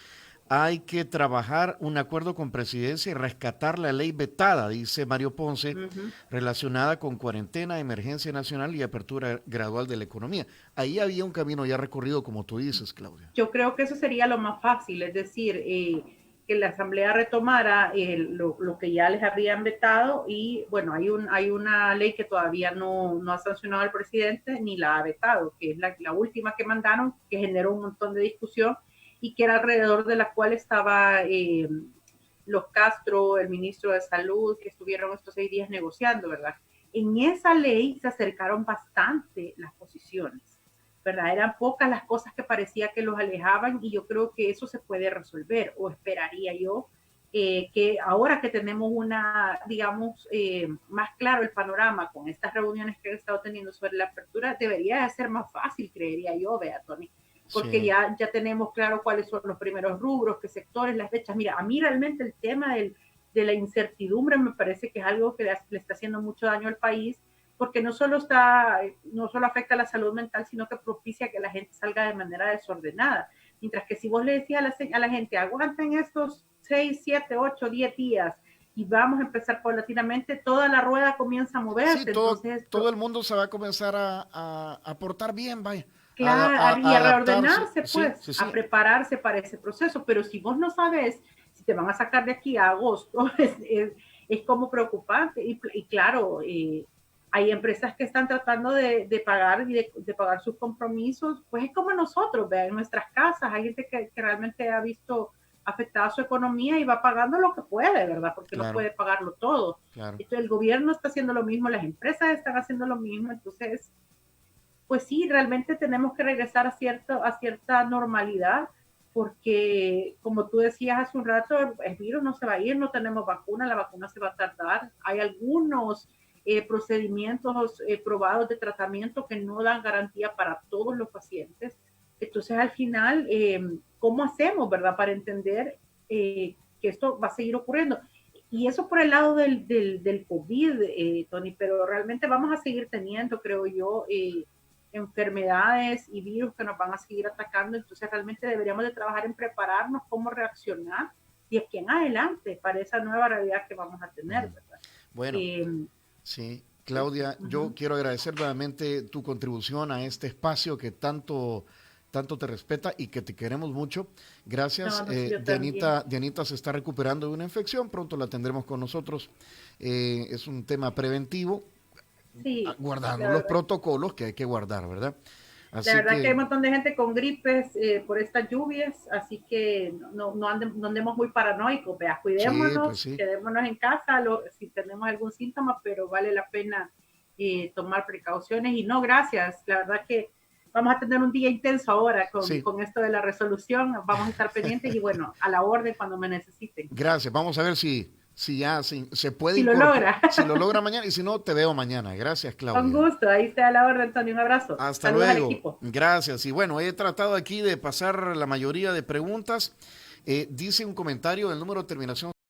Hay que trabajar un acuerdo con presidencia y rescatar la ley vetada, dice Mario Ponce, relacionada con cuarentena, emergencia nacional y apertura gradual de la economía. Ahí había un camino ya recorrido, como tú dices, Claudia. Yo creo que eso sería lo más fácil, es decir, que la Asamblea retomara lo que ya les habían vetado y, bueno, hay una ley que todavía no ha sancionado el presidente ni la ha vetado, que es la última que mandaron, que generó un montón de discusión y que era alrededor de la cual estaba los Castro, el ministro de Salud, que estuvieron estos 6 días negociando, ¿verdad? En esa ley se acercaron bastante las posiciones, ¿verdad? Eran pocas las cosas que parecía que los alejaban y yo creo que eso se puede resolver, o esperaría yo, que ahora que tenemos digamos, más claro el panorama con estas reuniones que he estado teniendo sobre la apertura, debería de ser más fácil, creería yo, vea, Tony, porque ya tenemos claro cuáles son los primeros rubros, qué sectores, las fechas. Mira, a mí realmente el tema de la incertidumbre me parece que es algo que le está haciendo mucho daño al país, porque no solo afecta a la salud mental, sino que propicia que la gente salga de manera desordenada. Mientras que si vos le decías a la gente, aguanten estos 6, 7, 8, 10 días y vamos a empezar paulatinamente, toda la rueda comienza a moverse. Sí, todo el mundo se va a comenzar a portar bien, vaya. Claro, y a reordenarse, pues, sí. a prepararse para ese proceso. Pero si vos no sabes si te van a sacar de aquí a agosto, es como preocupante. Y claro, hay empresas que están tratando de pagar y de pagar sus compromisos, pues es como nosotros, vean, en nuestras casas. Hay gente que realmente ha visto afectada su economía y va pagando lo que puede, ¿verdad? Porque no puede pagarlo todo. Entonces, el gobierno está haciendo lo mismo, las empresas están haciendo lo mismo, entonces pues sí, realmente tenemos que regresar a cierta normalidad, porque como tú decías hace un rato, el virus no se va a ir, no tenemos vacuna, la vacuna se va a tardar. Hay algunos procedimientos probados de tratamiento que no dan garantía para todos los pacientes. Entonces, al final, ¿cómo hacemos, verdad, para entender que esto va a seguir ocurriendo? Y eso por el lado del COVID, Tony, pero realmente vamos a seguir teniendo, creo yo, enfermedades y virus que nos van a seguir atacando. Entonces, realmente deberíamos de trabajar en prepararnos cómo reaccionar y aquí en adelante para esa nueva realidad que vamos a tener, ¿verdad? Bueno, sí. Claudia, yo quiero agradecer nuevamente tu contribución a este espacio que tanto te respeta y que te queremos mucho. Gracias. Dianita se está recuperando de una infección, pronto la tendremos con nosotros. Es un tema preventivo, guardando los protocolos que hay que guardar, ¿verdad? Así la verdad que hay un montón de gente con gripes por estas lluvias, así que no andemos muy paranoicos, vea, cuidémonos, quedémonos en casa si tenemos algún síntoma, pero vale la pena tomar precauciones y no, gracias, la verdad que vamos a tener un día intenso ahora con esto de la resolución, vamos a estar pendientes y bueno, a la orden cuando me necesiten. Gracias, vamos a ver si se puede. Si lo logra. Si lo logra mañana y si no, te veo mañana. Gracias, Claudia. Con gusto, ahí está a la orden, Antonio, un abrazo. Hasta luego. Al equipo. Gracias. Y bueno, he tratado aquí de pasar la mayoría de preguntas. Dice un comentario del número de terminación